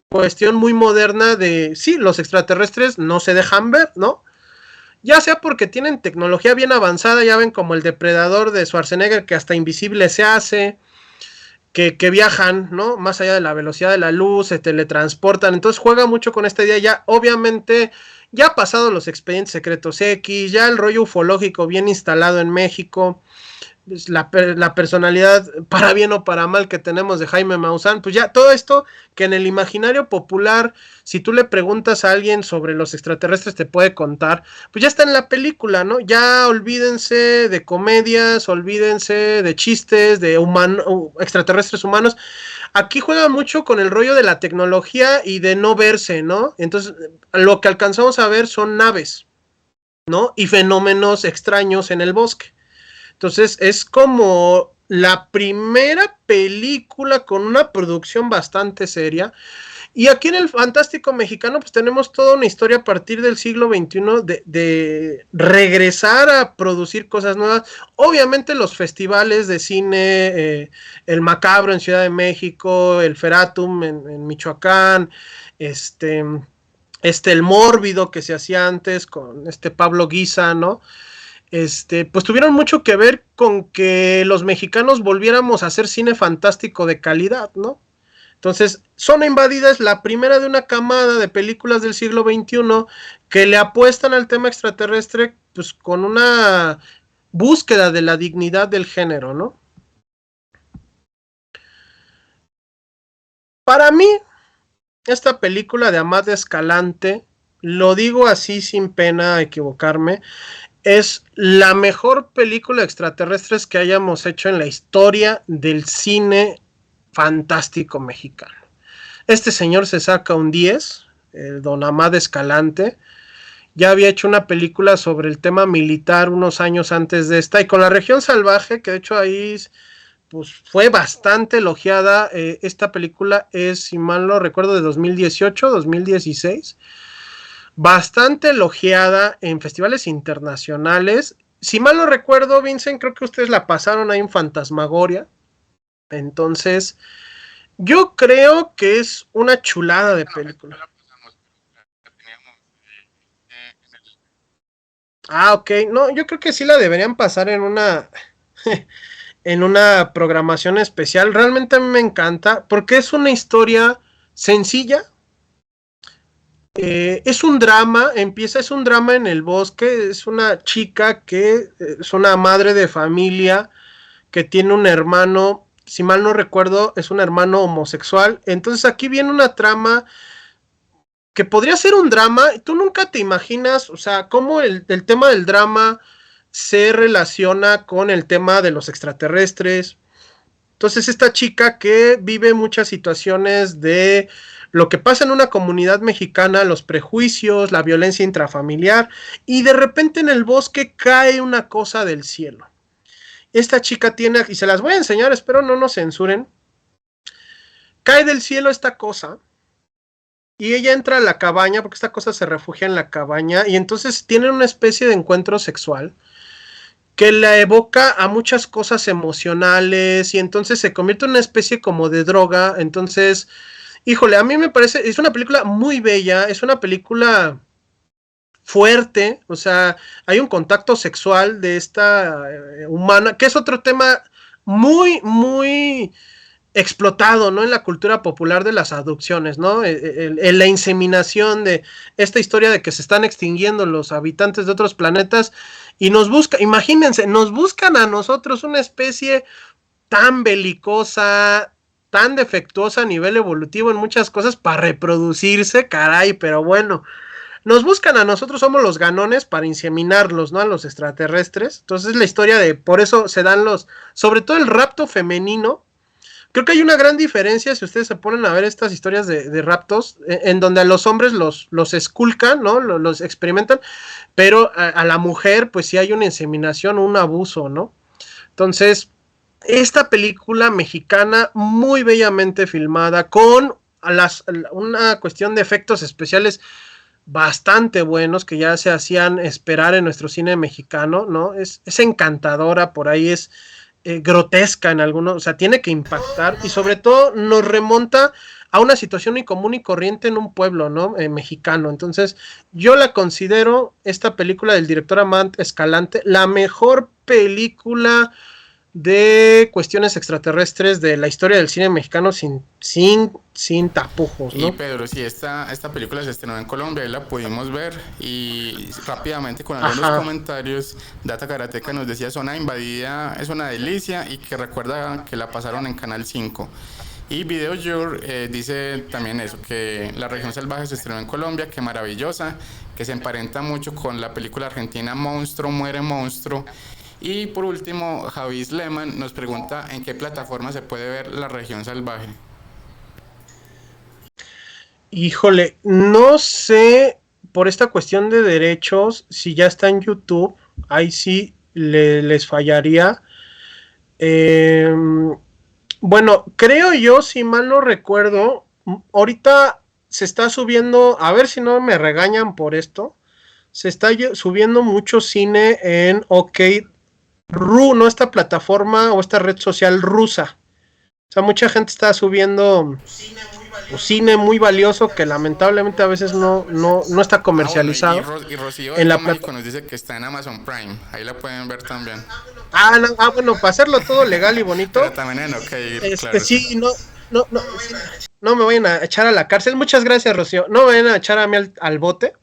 C: cuestión muy moderna de, sí, los extraterrestres no se dejan ver, ¿no? Ya sea porque tienen tecnología bien avanzada, ya ven como el depredador de Schwarzenegger que hasta invisible se hace, que viajan, ¿no? Más allá de la velocidad de la luz, se teletransportan, entonces juega mucho con esta idea, ya obviamente ya ha pasado los expedientes secretos X, ya el rollo ufológico bien instalado en México, la personalidad para bien o para mal que tenemos de Jaime Maussan, pues ya todo esto que en el imaginario popular, si tú le preguntas a alguien sobre los extraterrestres te puede contar, pues ya está en la película, ¿no? Ya olvídense de comedias, olvídense de chistes, de extraterrestres humanos. Aquí juega mucho con el rollo de la tecnología y de no verse, ¿no? Entonces lo que alcanzamos a ver son naves, ¿no? Y fenómenos extraños en el bosque. Entonces es como la primera película con una producción bastante seria. Y aquí en el Fantástico Mexicano pues tenemos toda una historia a partir del siglo XXI de regresar a producir cosas nuevas. Obviamente los festivales de cine, el Macabro en Ciudad de México, el Feratum en Michoacán, el Mórbido que se hacía antes con Pablo Guisa, ¿no? Pues tuvieron mucho que ver con que los mexicanos volviéramos a hacer cine fantástico de calidad, ¿no? Entonces, Zona Invadida es la primera de una camada de películas del siglo XXI que le apuestan al tema extraterrestre, pues con una búsqueda de la dignidad del género, ¿no? Para mí, esta película de Amat Escalante, lo digo así sin pena equivocarme, es la mejor película de extraterrestres que hayamos hecho en la historia del cine fantástico mexicano. Este señor se saca un 10, el don Amat Escalante. Ya había hecho una película sobre el tema militar unos años antes de esta, y con La Región Salvaje, que de hecho ahí pues, fue bastante elogiada. Esta película es, si mal no recuerdo, de 2018, 2016. Bastante elogiada en festivales internacionales. Si mal no recuerdo, Vincent, creo que ustedes la pasaron ahí en Fantasmagoria. Entonces, yo creo que es una chulada de película. Ah, ok. No, yo creo que sí la deberían pasar en una en una programación especial. Realmente a mí me encanta porque es una historia sencilla. Es un drama, es un drama en el bosque. Es una chica que es una madre de familia que tiene un hermano, si mal no recuerdo, es un hermano homosexual. Entonces aquí viene una trama que podría ser un drama. Tú nunca te imaginas, o sea, cómo el tema del drama se relaciona con el tema de los extraterrestres. Entonces esta chica que vive muchas situaciones de lo que pasa en una comunidad mexicana, los prejuicios, la violencia intrafamiliar, y de repente en el bosque cae una cosa del cielo. Esta chica tiene, y se las voy a enseñar, espero no nos censuren, cae del cielo esta cosa, y ella entra a la cabaña, porque esta cosa se refugia en la cabaña, y entonces tienen una especie de encuentro sexual, que la evoca a muchas cosas emocionales, y entonces se convierte en una especie como de droga. Entonces, híjole, a mí me parece, es una película muy bella, es una película fuerte, o sea, hay un contacto sexual de esta humana, que es otro tema muy, muy explotado, ¿no? En la cultura popular de las adopciones, ¿no? La inseminación de esta historia de que se están extinguiendo los habitantes de otros planetas y nos buscan, imagínense, nos buscan a nosotros una especie tan belicosa, tan defectuosa a nivel evolutivo en muchas cosas para reproducirse, caray, pero bueno, nos buscan a nosotros, somos los ganones para inseminarlos, ¿no? A los extraterrestres. Entonces la historia de, por eso se dan sobre todo el rapto femenino. Creo que hay una gran diferencia si ustedes se ponen a ver estas historias de raptos, en donde a los hombres los esculcan, ¿no? Los experimentan, pero a la mujer pues sí hay una inseminación, un abuso, ¿no? Entonces, esta película mexicana muy bellamente filmada, con una cuestión de efectos especiales bastante buenos que ya se hacían esperar en nuestro cine mexicano, ¿no? Es encantadora, por ahí es grotesca en algunos, o sea, tiene que impactar, y sobre todo nos remonta a una situación muy común y corriente en un pueblo, ¿no? Mexicano. Entonces, yo la considero, esta película del director Amat Escalante, la mejor película de cuestiones extraterrestres de la historia del cine mexicano sin tapujos, ¿no?
B: Y Pedro, si esta película se estrenó en Colombia y la pudimos ver, y rápidamente con algunos comentarios, Data Karateka nos decía: zona invadida es una delicia y que recuerda que la pasaron en Canal 5. Y Video dice también eso, que La Región Salvaje se estrenó en Colombia, que maravillosa, que se emparenta mucho con la película argentina Monstruo, Muere Monstruo. Y por último, Javis Lehmann nos pregunta en qué plataforma se puede ver La Región Salvaje.
C: Híjole, no sé por esta cuestión de derechos si ya está en YouTube. Ahí sí les fallaría. Bueno, creo yo, si mal no recuerdo, ahorita se está subiendo, a ver si no me regañan por esto, se está subiendo mucho cine en OK.ru, ¿no? Esta plataforma o esta red social rusa. O sea, mucha gente está subiendo cine muy valioso que lamentablemente a veces no está comercializado.
B: Bueno, y Rocío en México nos dice que está en Amazon Prime, ahí la pueden ver también.
C: Bueno, para hacerlo todo legal y bonito.
B: Pero también en OK, claro.
C: Sí, no me vayan a echar a la cárcel. Muchas gracias, Rocío. No me vayan a echar a mí al bote.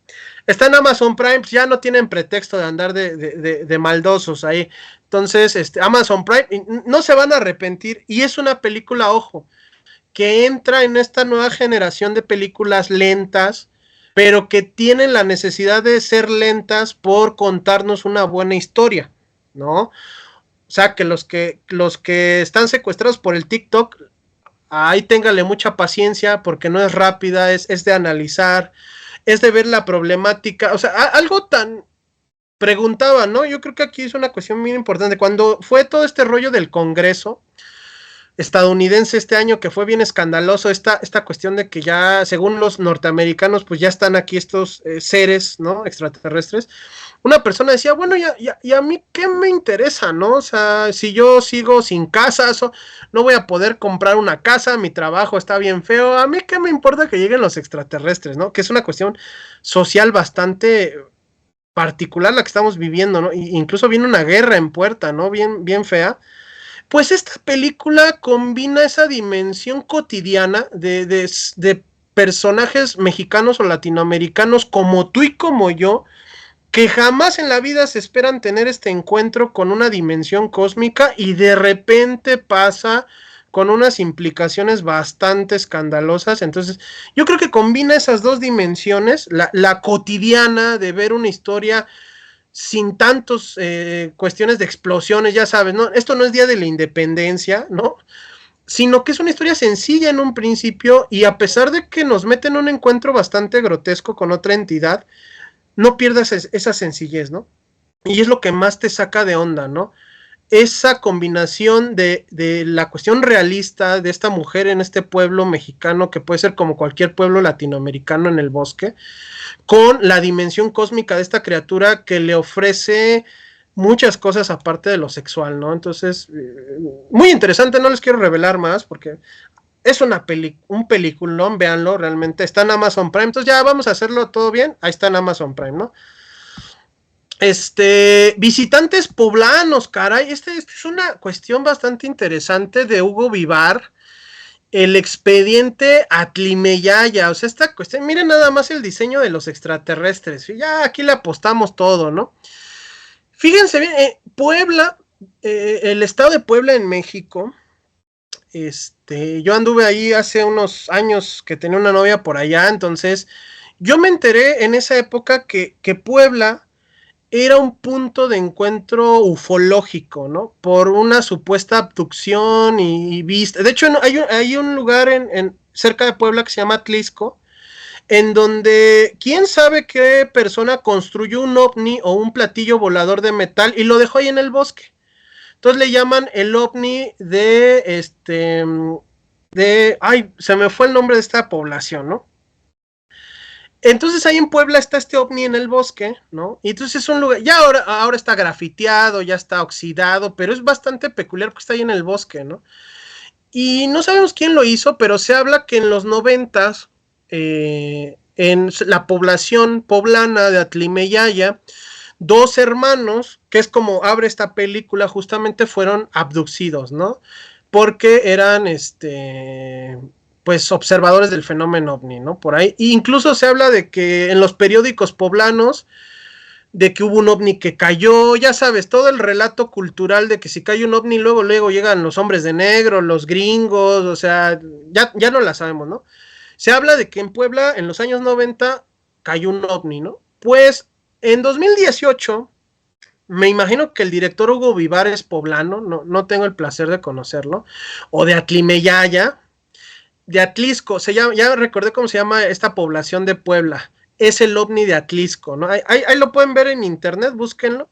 C: Está en Amazon Prime, ya no tienen pretexto de andar de maldosos ahí. Entonces, Amazon Prime, no se van a arrepentir. Y es una película, ojo, que entra en esta nueva generación de películas lentas, pero que tienen la necesidad de ser lentas por contarnos una buena historia, ¿no? O sea, que los que están secuestrados por el TikTok, ahí téngale mucha paciencia porque no es rápida, es de analizar, es de ver la problemática, o sea, algo tan... Preguntaba, ¿no? Yo creo que aquí es una cuestión muy importante. Cuando fue todo este rollo del Congreso estadounidense este año, que fue bien escandaloso, esta cuestión de que ya, según los norteamericanos, pues ya están aquí estos seres, ¿no? Extraterrestres. Una persona decía, bueno, y a mí qué me interesa, ¿no? O sea, si yo sigo sin casa, no voy a poder comprar una casa, mi trabajo está bien feo, a mí qué me importa que lleguen los extraterrestres, ¿no? Que es una cuestión social bastante particular la que estamos viviendo, ¿no? Incluso viene una guerra en puerta, ¿no? Bien, bien fea. Pues esta película combina esa dimensión cotidiana de personajes mexicanos o latinoamericanos como tú y como yo, que jamás en la vida se esperan tener este encuentro con una dimensión cósmica y de repente pasa con unas implicaciones bastante escandalosas. Entonces, yo creo que combina esas dos dimensiones, la cotidiana de ver una historia sin tantos cuestiones de explosiones, ya sabes, ¿no? Esto no es Día de la Independencia, ¿no? Sino que es una historia sencilla en un principio y a pesar de que nos mete en un encuentro bastante grotesco con otra entidad, no pierdas esa sencillez, ¿no? Y es lo que más te saca de onda, ¿no? Esa combinación de la cuestión realista de esta mujer en este pueblo mexicano, que puede ser como cualquier pueblo latinoamericano en el bosque, con la dimensión cósmica de esta criatura que le ofrece muchas cosas aparte de lo sexual, ¿no? Entonces, muy interesante, no les quiero revelar más porque es un peliculón, véanlo, realmente está en Amazon Prime, entonces ya vamos a hacerlo todo bien, ahí está en Amazon Prime, ¿no? Visitantes poblanos, caray, esta es una cuestión bastante interesante de Hugo Vivar, el expediente Atlimeyaya, o sea, esta cuestión, miren nada más el diseño de los extraterrestres, ya aquí le apostamos todo, ¿no? Fíjense bien, Puebla, el estado de Puebla en México, yo anduve ahí hace unos años que tenía una novia por allá, entonces yo me enteré en esa época que Puebla era un punto de encuentro ufológico, ¿no? Por una supuesta abducción y vista. De hecho, hay un lugar cerca de Puebla que se llama Atlisco, en donde quién sabe qué persona construyó un ovni o un platillo volador de metal y lo dejó ahí en el bosque. Entonces le llaman el ovni ay, se me fue el nombre de esta población, ¿no? Entonces ahí en Puebla está este ovni en el bosque, ¿no? Y entonces es un lugar, ya ahora está grafiteado, ya está oxidado, pero es bastante peculiar porque está ahí en el bosque, ¿no? Y no sabemos quién lo hizo, pero se habla que en los 90s, en la población poblana de Atlimeyaya, dos hermanos, que es como abre esta película, justamente fueron abducidos, ¿no? Porque eran, pues observadores del fenómeno ovni, ¿no? Por ahí. E incluso se habla de que en los periódicos poblanos, de que hubo un ovni que cayó, ya sabes, todo el relato cultural de que si cae un ovni, luego llegan los hombres de negro, los gringos, o sea, ya no la sabemos, ¿no? Se habla de que en Puebla, en los años 90, cayó un ovni, ¿no? Pues, en 2018, me imagino que el director Hugo Vivar es poblano, no tengo el placer de conocerlo, o de Atlimeyaya, de Atlisco, ya recordé cómo se llama esta población de Puebla, es el ovni de Atlisco, ¿no? Ahí lo pueden ver en internet, búsquenlo.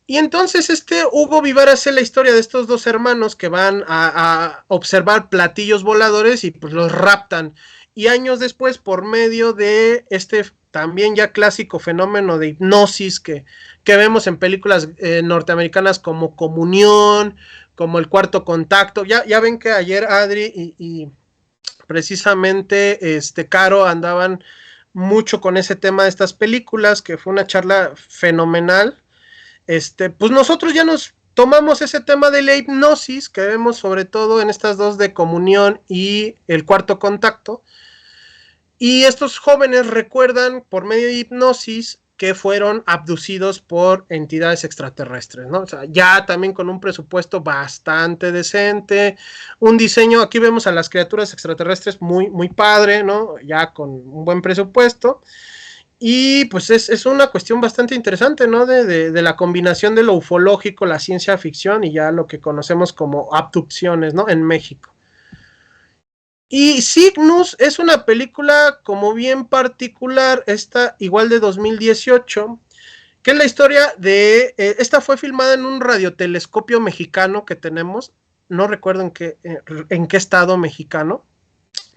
C: Y entonces Hugo Vivar hace la historia de estos dos hermanos que van a observar platillos voladores y pues los raptan. Y años después, por medio de también ya clásico fenómeno de hipnosis que vemos en películas norteamericanas como Comunión, como El Cuarto Contacto, ya ven que ayer Adri y precisamente Caro andaban mucho con ese tema de estas películas, que fue una charla fenomenal. Pues nosotros ya nos tomamos ese tema de la hipnosis, que vemos sobre todo en estas dos de Comunión y El Cuarto Contacto, y estos jóvenes recuerdan por medio de hipnosis que fueron abducidos por entidades extraterrestres, ¿no? O sea, ya también con un presupuesto bastante decente, un diseño, aquí vemos a las criaturas extraterrestres muy, muy padre, ¿no? Ya con un buen presupuesto. Y pues es una cuestión bastante interesante, ¿no? De la combinación de lo ufológico, la ciencia ficción y ya lo que conocemos como abducciones, ¿no? En México. Y Cygnus es una película como bien particular, esta igual de 2018, que es la historia de, esta fue filmada en un radiotelescopio mexicano que tenemos, no recuerdo en qué estado mexicano,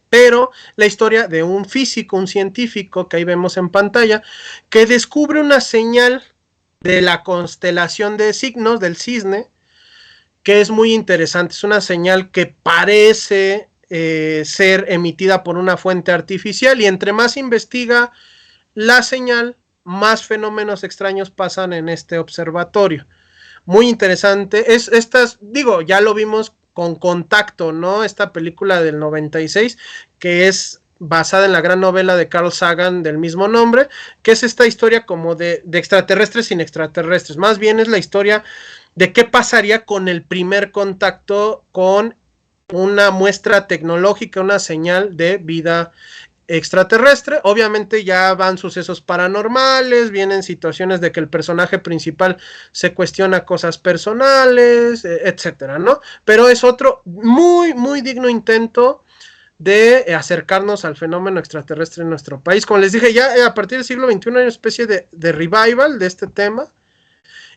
C: pero la historia de un físico, un científico, que ahí vemos en pantalla, que descubre una señal de la constelación de Cygnus, del cisne, que es muy interesante, es una señal que parece ser emitida por una fuente artificial y entre más investiga la señal, más fenómenos extraños pasan en este observatorio. Muy interesante, digo, ya lo vimos con Contacto, ¿no? Esta película del 96, que es basada en la gran novela de Carl Sagan del mismo nombre, que es esta historia como de extraterrestres sin extraterrestres, más bien es la historia de qué pasaría con el primer contacto con una muestra tecnológica, una señal de vida extraterrestre. Obviamente ya van sucesos paranormales, vienen situaciones de que el personaje principal se cuestiona cosas personales, etcétera, ¿no? Pero es otro muy, muy digno intento de acercarnos al fenómeno extraterrestre en nuestro país. Como les dije, ya a partir del siglo XXI hay una especie de revival de este tema.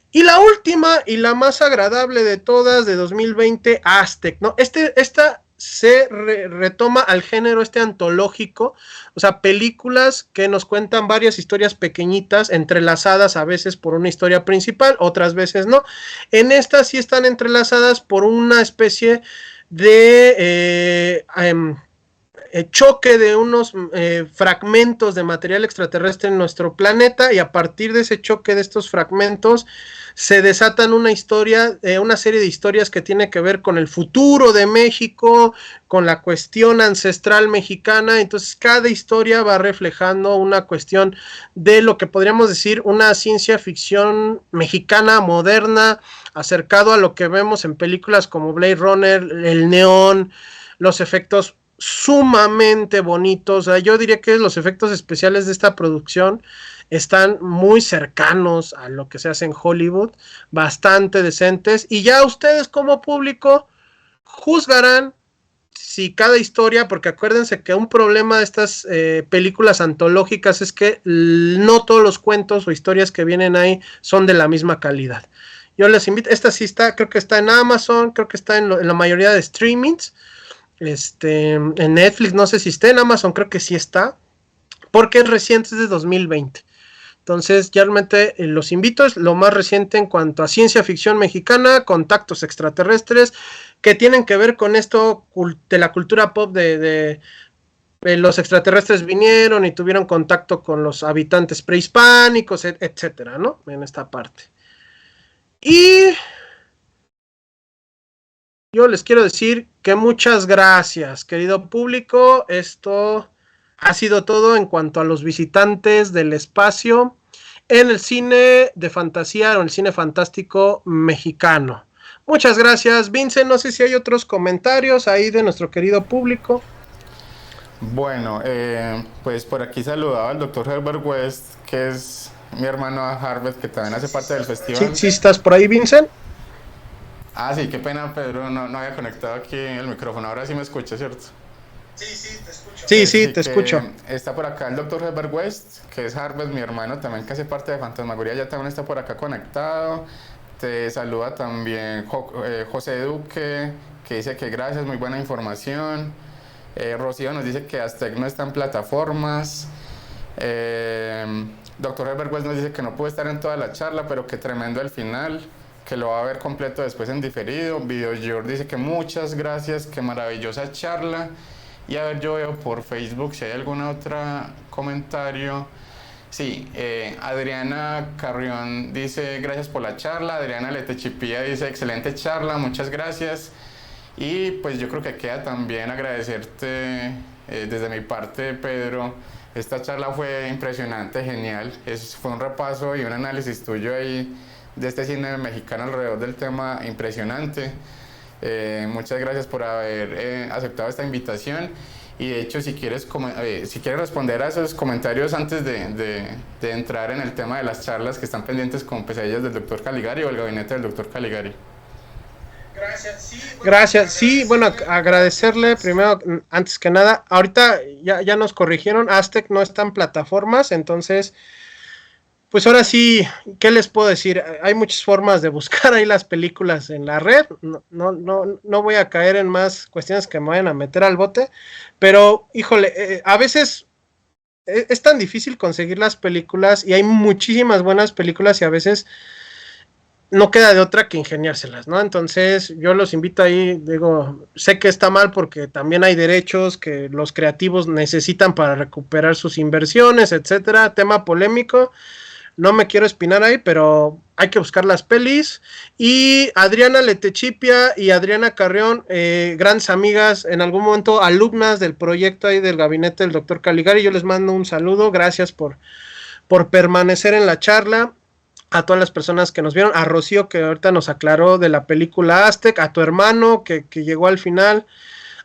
C: Y la última y la más agradable de todas, de 2020, Aztec, ¿no? Esta se retoma al género antológico, o sea, películas que nos cuentan varias historias pequeñitas, entrelazadas a veces por una historia principal, otras veces no. En esta sí están entrelazadas por una especie de choque de unos fragmentos de material extraterrestre en nuestro planeta, y a partir de ese choque de estos fragmentos se desatan una serie de historias que tiene que ver con el futuro de México, con la cuestión ancestral mexicana. Entonces cada historia va reflejando una cuestión de lo que podríamos decir una ciencia ficción mexicana moderna, acercado a lo que vemos en películas como Blade Runner, el neón, los efectos sumamente bonitos. O sea, yo diría que los efectos especiales de esta producción están muy cercanos a lo que se hace en Hollywood, bastante decentes, y ya ustedes como público juzgarán si cada historia, porque acuérdense que un problema de estas películas antológicas es que no todos los cuentos o historias que vienen ahí son de la misma calidad. Yo les invito, esta sí está, creo que está en Amazon, creo que está en la mayoría de streamings, en Netflix no sé si está, en Amazon creo que sí está, porque es reciente, es de 2020. Entonces, ya realmente los invito, es lo más reciente en cuanto a ciencia ficción mexicana, contactos extraterrestres, que tienen que ver con esto de la cultura pop de los extraterrestres vinieron y tuvieron contacto con los habitantes prehispánicos, etcétera, ¿no? En esta parte. Y yo les quiero decir que muchas gracias, querido público. Esto ha sido todo en cuanto a los visitantes del espacio en el cine de fantasía o el cine fantástico mexicano. Muchas gracias, Vincent. No sé si hay otros comentarios ahí de nuestro querido público.
B: Bueno, pues por aquí saludaba al doctor Herbert West, que es mi hermano a Harvard, que también hace parte del festival.
C: ¿Sí estás por ahí, Vincent?
B: Ah, sí, qué pena, Pedro, no había conectado aquí el micrófono. Ahora sí me escucha, ¿cierto?
C: Sí, te escucho. Sí, te escucho.
B: Está por acá el doctor Herbert West, que es Harvard, mi hermano también, que hace parte de Fantasmagoría, ya también está por acá conectado. Te saluda también José Duque, que dice que gracias, muy buena información. Rocío nos dice que Aztec no está en plataformas. Doctor Herbert West nos dice que no pudo estar en toda la charla, pero que tremendo el final, que lo va a ver completo después en diferido. Videogear dice que muchas gracias, que maravillosa charla. Y a ver, yo veo por Facebook si hay algún otro comentario. Sí, Adriana Carrión dice gracias por la charla. Adriana Letechipía dice excelente charla, muchas gracias. Y pues yo creo que queda también agradecerte desde mi parte, Pedro, esta charla fue impresionante, genial. Fue un repaso y un análisis tuyo ahí de este cine mexicano alrededor del tema impresionante. Muchas gracias por haber aceptado esta invitación. Y de hecho, si quieres responder a esos comentarios antes de entrar en el tema de las charlas que están pendientes con Pesadillas del Dr. Caligari o el gabinete del Dr. Caligari.
C: Gracias. Sí, bueno, agradecerle primero, antes que nada. Ahorita ya nos corrigieron, Aztec no está en plataformas, entonces, pues ahora sí, ¿qué les puedo decir? Hay muchas formas de buscar ahí las películas en la red. No voy a caer en más cuestiones que me vayan a meter al bote, pero, híjole, a veces es tan difícil conseguir las películas y hay muchísimas buenas películas y a veces no queda de otra que ingeniárselas, ¿no? Entonces yo los invito ahí, digo, sé que está mal porque también hay derechos que los creativos necesitan para recuperar sus inversiones, etcétera, tema polémico, no me quiero espinar ahí, pero hay que buscar las pelis. Y Adriana Letechipia y Adriana Carrión, grandes amigas, en algún momento alumnas del proyecto ahí del gabinete del Dr. Caligari, yo les mando un saludo, gracias por permanecer en la charla. A todas las personas que nos vieron, a Rocío que ahorita nos aclaró de la película Aztec, a tu hermano que llegó al final,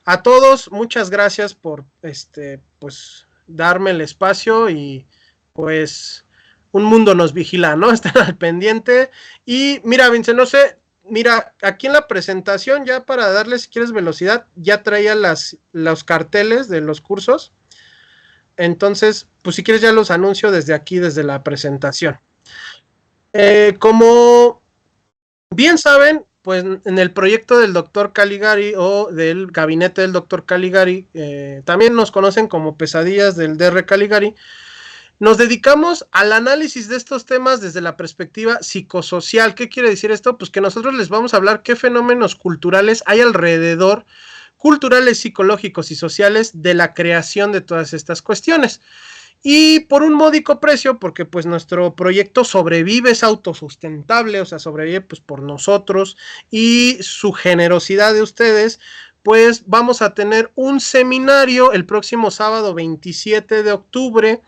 C: a todos, muchas gracias por pues darme el espacio y pues un mundo nos vigila, ¿no? Están al pendiente. Y mira, Vince, no sé, mira, aquí en la presentación, ya para darle si quieres velocidad, ya traía los carteles de los cursos. Entonces, pues si quieres ya los anuncio desde aquí, desde la presentación. Como bien saben, pues en el proyecto del Dr. Caligari o del gabinete del Dr. Caligari, también nos conocen como Pesadillas del Dr. Caligari, nos dedicamos al análisis de estos temas desde la perspectiva psicosocial. ¿Qué quiere decir esto? Pues que nosotros les vamos a hablar qué fenómenos culturales hay alrededor, culturales, psicológicos y sociales de la creación de todas estas cuestiones. Y por un módico precio, porque pues nuestro proyecto sobrevive, es autosustentable, o sea, sobrevive pues por nosotros y su generosidad de ustedes, pues vamos a tener un seminario el próximo sábado 27 de octubre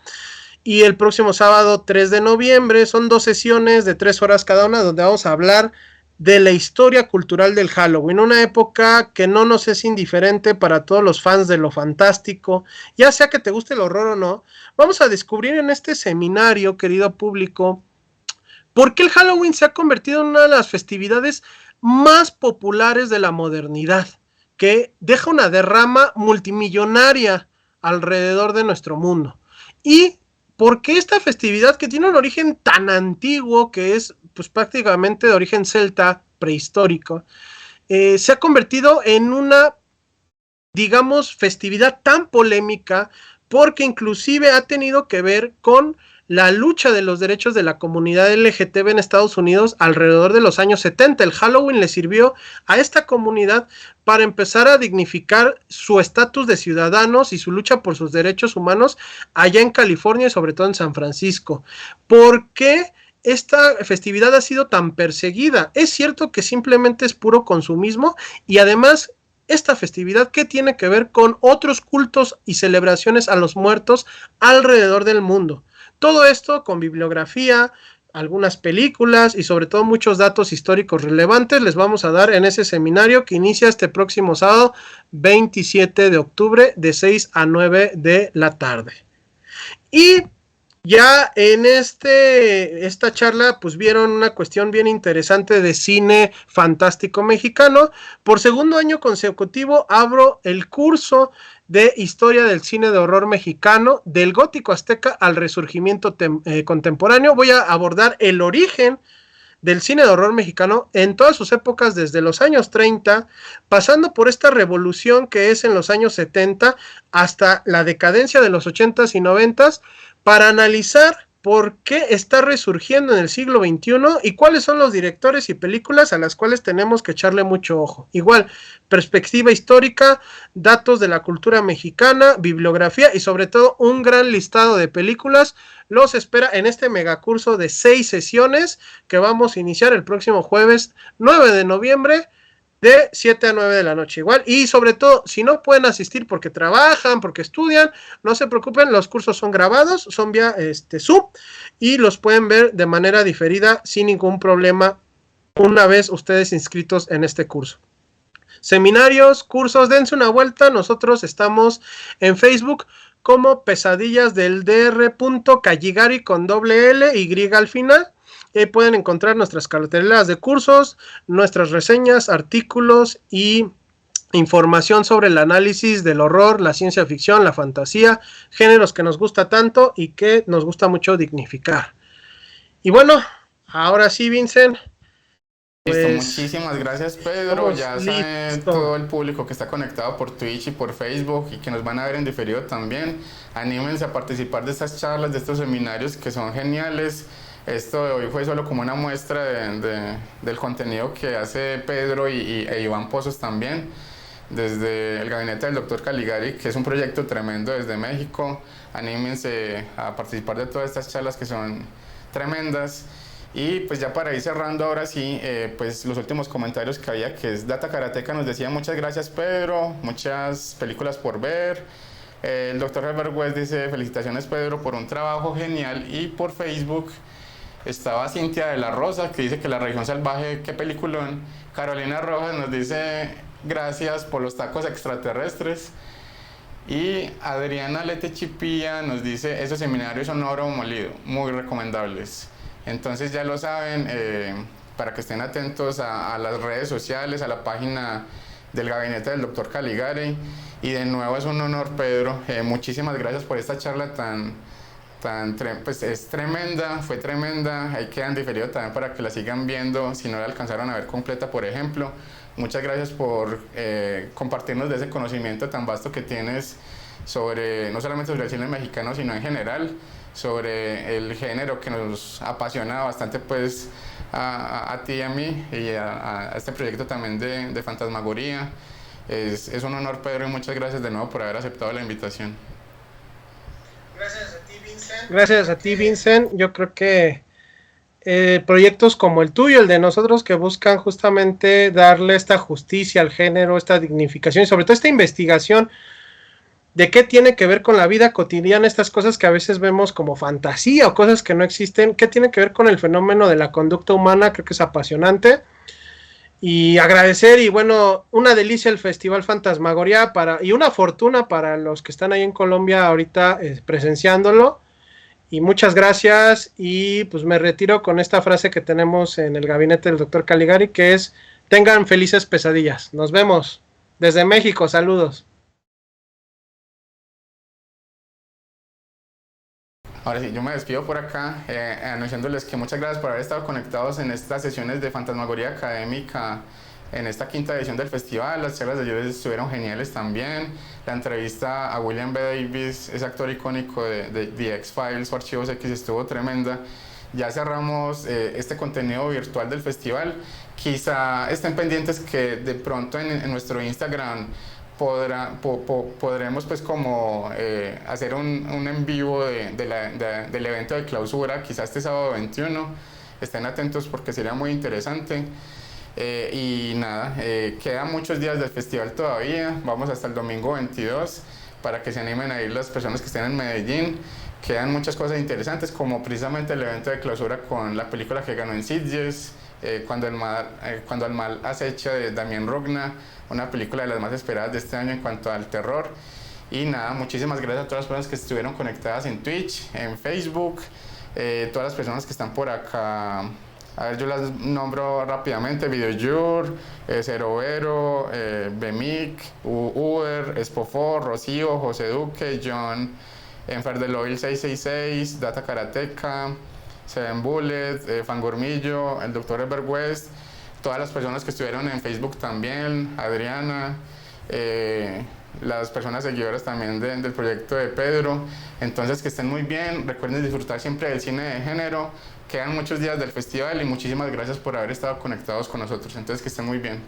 C: y el próximo sábado 3 de noviembre. Son 2 sesiones de 3 horas cada una, donde vamos a hablar de la historia cultural del Halloween, una época que no nos es indiferente para todos los fans de lo fantástico, ya sea que te guste el horror o no. Vamos a descubrir en este seminario, querido público, por qué el Halloween se ha convertido en una de las festividades más populares de la modernidad, que deja una derrama multimillonaria alrededor de nuestro mundo. Y ¿por qué esta festividad, que tiene un origen tan antiguo, que es pues prácticamente de origen celta prehistórico, se ha convertido en una, digamos, festividad tan polémica, porque inclusive ha tenido que ver con la lucha de los derechos de la comunidad LGTB en Estados Unidos alrededor de los años 70. El Halloween le sirvió a esta comunidad para empezar a dignificar su estatus de ciudadanos y su lucha por sus derechos humanos allá en California y sobre todo en San Francisco. ¿Por qué esta festividad ha sido tan perseguida? Es cierto que simplemente es puro consumismo y además esta festividad, ¿qué tiene que ver con otros cultos y celebraciones a los muertos alrededor del mundo? Todo esto con bibliografía, algunas películas y sobre todo muchos datos históricos relevantes les vamos a dar en ese seminario que inicia este próximo sábado 27 de octubre de 6 a 9 de la tarde. Y ya en esta charla pues vieron una cuestión bien interesante de cine fantástico mexicano. Por segundo año consecutivo abro el curso de historia del cine de horror mexicano, del gótico azteca al resurgimiento contemporáneo. Voy a abordar el origen del cine de horror mexicano en todas sus épocas, desde los años 30, pasando por esta revolución que es en los años 70, hasta la decadencia de los 80s y 90s, para analizar por qué está resurgiendo en el siglo XXI y cuáles son los directores y películas a las cuales tenemos que echarle mucho ojo. Igual, perspectiva histórica, datos de la cultura mexicana, bibliografía y sobre todo un gran listado de películas. Los espera en este megacurso de 6 sesiones que vamos a iniciar el próximo jueves 9 de noviembre de 7 a 9 de la noche igual. Y sobre todo, si no pueden asistir porque trabajan, porque estudian, no se preocupen, los cursos son grabados, son vía Zoom y los pueden ver de manera diferida sin ningún problema una vez ustedes inscritos en este curso. Seminarios, cursos, dense una vuelta. Nosotros estamos en Facebook como Pesadillas del Dr. Caligari con doble L, Y al final. Y ahí pueden encontrar nuestras carteleras de cursos, nuestras reseñas, artículos y información sobre el análisis del horror, la ciencia ficción, la fantasía, géneros que nos gusta tanto y que nos gusta mucho dignificar. Y bueno, ahora sí, Vincent.
B: Listo, muchísimas gracias, Pedro. Ya saben, todo el público que está conectado por Twitch y por Facebook y que nos van a ver en diferido también, anímense a participar de estas charlas, de estos seminarios que son geniales. Esto de hoy fue solo como una muestra del contenido que hace Pedro e Iván Pozos también, desde el gabinete del Dr. Caligari, que es un proyecto tremendo desde México. Anímense a participar de todas estas charlas que son tremendas. Y pues ya para ir cerrando ahora sí, pues los últimos comentarios que había, que es Data Karateka, nos decía muchas gracias Pedro, muchas películas por ver. El doctor Herbert West dice felicitaciones Pedro por un trabajo genial. Y por Facebook estaba Cintia de la Rosa, que dice que La Región Salvaje, qué peliculón. Carolina Rojas nos dice gracias por los tacos extraterrestres. Y Adriana Lete Chipía nos dice esos seminarios son oro molido, muy recomendables. Entonces ya lo saben, para que estén atentos a las redes sociales, a la página del gabinete del Dr. Caligari. Y de nuevo es un honor, Pedro. Muchísimas gracias por esta charla pues es tremenda, fue tremenda. Ahí quedan diferido también para que la sigan viendo, si no la alcanzaron a ver completa, por ejemplo. Muchas gracias por compartirnos de ese conocimiento tan vasto que tienes sobre, no solamente sobre el cine mexicano, sino en general, sobre el género que nos apasiona bastante pues a ti y a mí y a este proyecto también de fantasmagoría. Es un honor, Pedro, y muchas gracias de nuevo por haber aceptado la invitación.
C: Gracias a ti, Vincent. Gracias a ti, Vincent. Yo creo que proyectos como el tuyo, el de nosotros, que buscan justamente darle esta justicia al género, esta dignificación y sobre todo esta investigación de qué tiene que ver con la vida cotidiana, estas cosas que a veces vemos como fantasía o cosas que no existen, qué tiene que ver con el fenómeno de la conducta humana. Creo que es apasionante. Y agradecer, y bueno, una delicia el Festival Fantasmagoria y una fortuna para los que están ahí en Colombia ahorita presenciándolo. Y muchas gracias, y pues me retiro con esta frase que tenemos en el gabinete del Dr. Caligari, que es: tengan felices pesadillas. Nos vemos desde México, saludos.
B: Ahora sí, yo me despido por acá anunciándoles que muchas gracias por haber estado conectados en estas sesiones de Fantasmagoría Académica en esta quinta edición del festival. Las charlas de ayer estuvieron geniales también. La entrevista a William B. Davis, ese actor icónico de The X-Files o Archivos X, estuvo tremenda. Ya cerramos este contenido virtual del festival. Quizá estén pendientes que de pronto en nuestro Instagram podremos pues como hacer un en vivo del evento de clausura, quizás este sábado 21. Estén atentos porque sería muy interesante. Y nada, quedan muchos días del festival todavía, vamos hasta el domingo 22 para que se animen a ir las personas que estén en Medellín. Quedan muchas cosas interesantes, como precisamente el evento de clausura con la película que ganó en Sitges, Cuando el mal acecha, de Damián Rugna, una película de las más esperadas de este año en cuanto al terror. Y nada, muchísimas gracias a todas las personas que estuvieron conectadas en Twitch, en Facebook, todas las personas que están por acá. A ver, yo las nombro rápidamente: Videojur, Cerovero, Bemic, Uber, Espofor, Rocío, José Duque, John, Enferdeloil 666, Data Karateka, Seven Bullet, Fangormillo, el Dr. Herbert West, todas las personas que estuvieron en Facebook también, Adriana, las personas seguidoras también del proyecto de Pedro. Entonces, que estén muy bien, recuerden disfrutar siempre del cine de género. Quedan muchos días del festival y muchísimas gracias por haber estado conectados con nosotros. Entonces, que estén muy bien.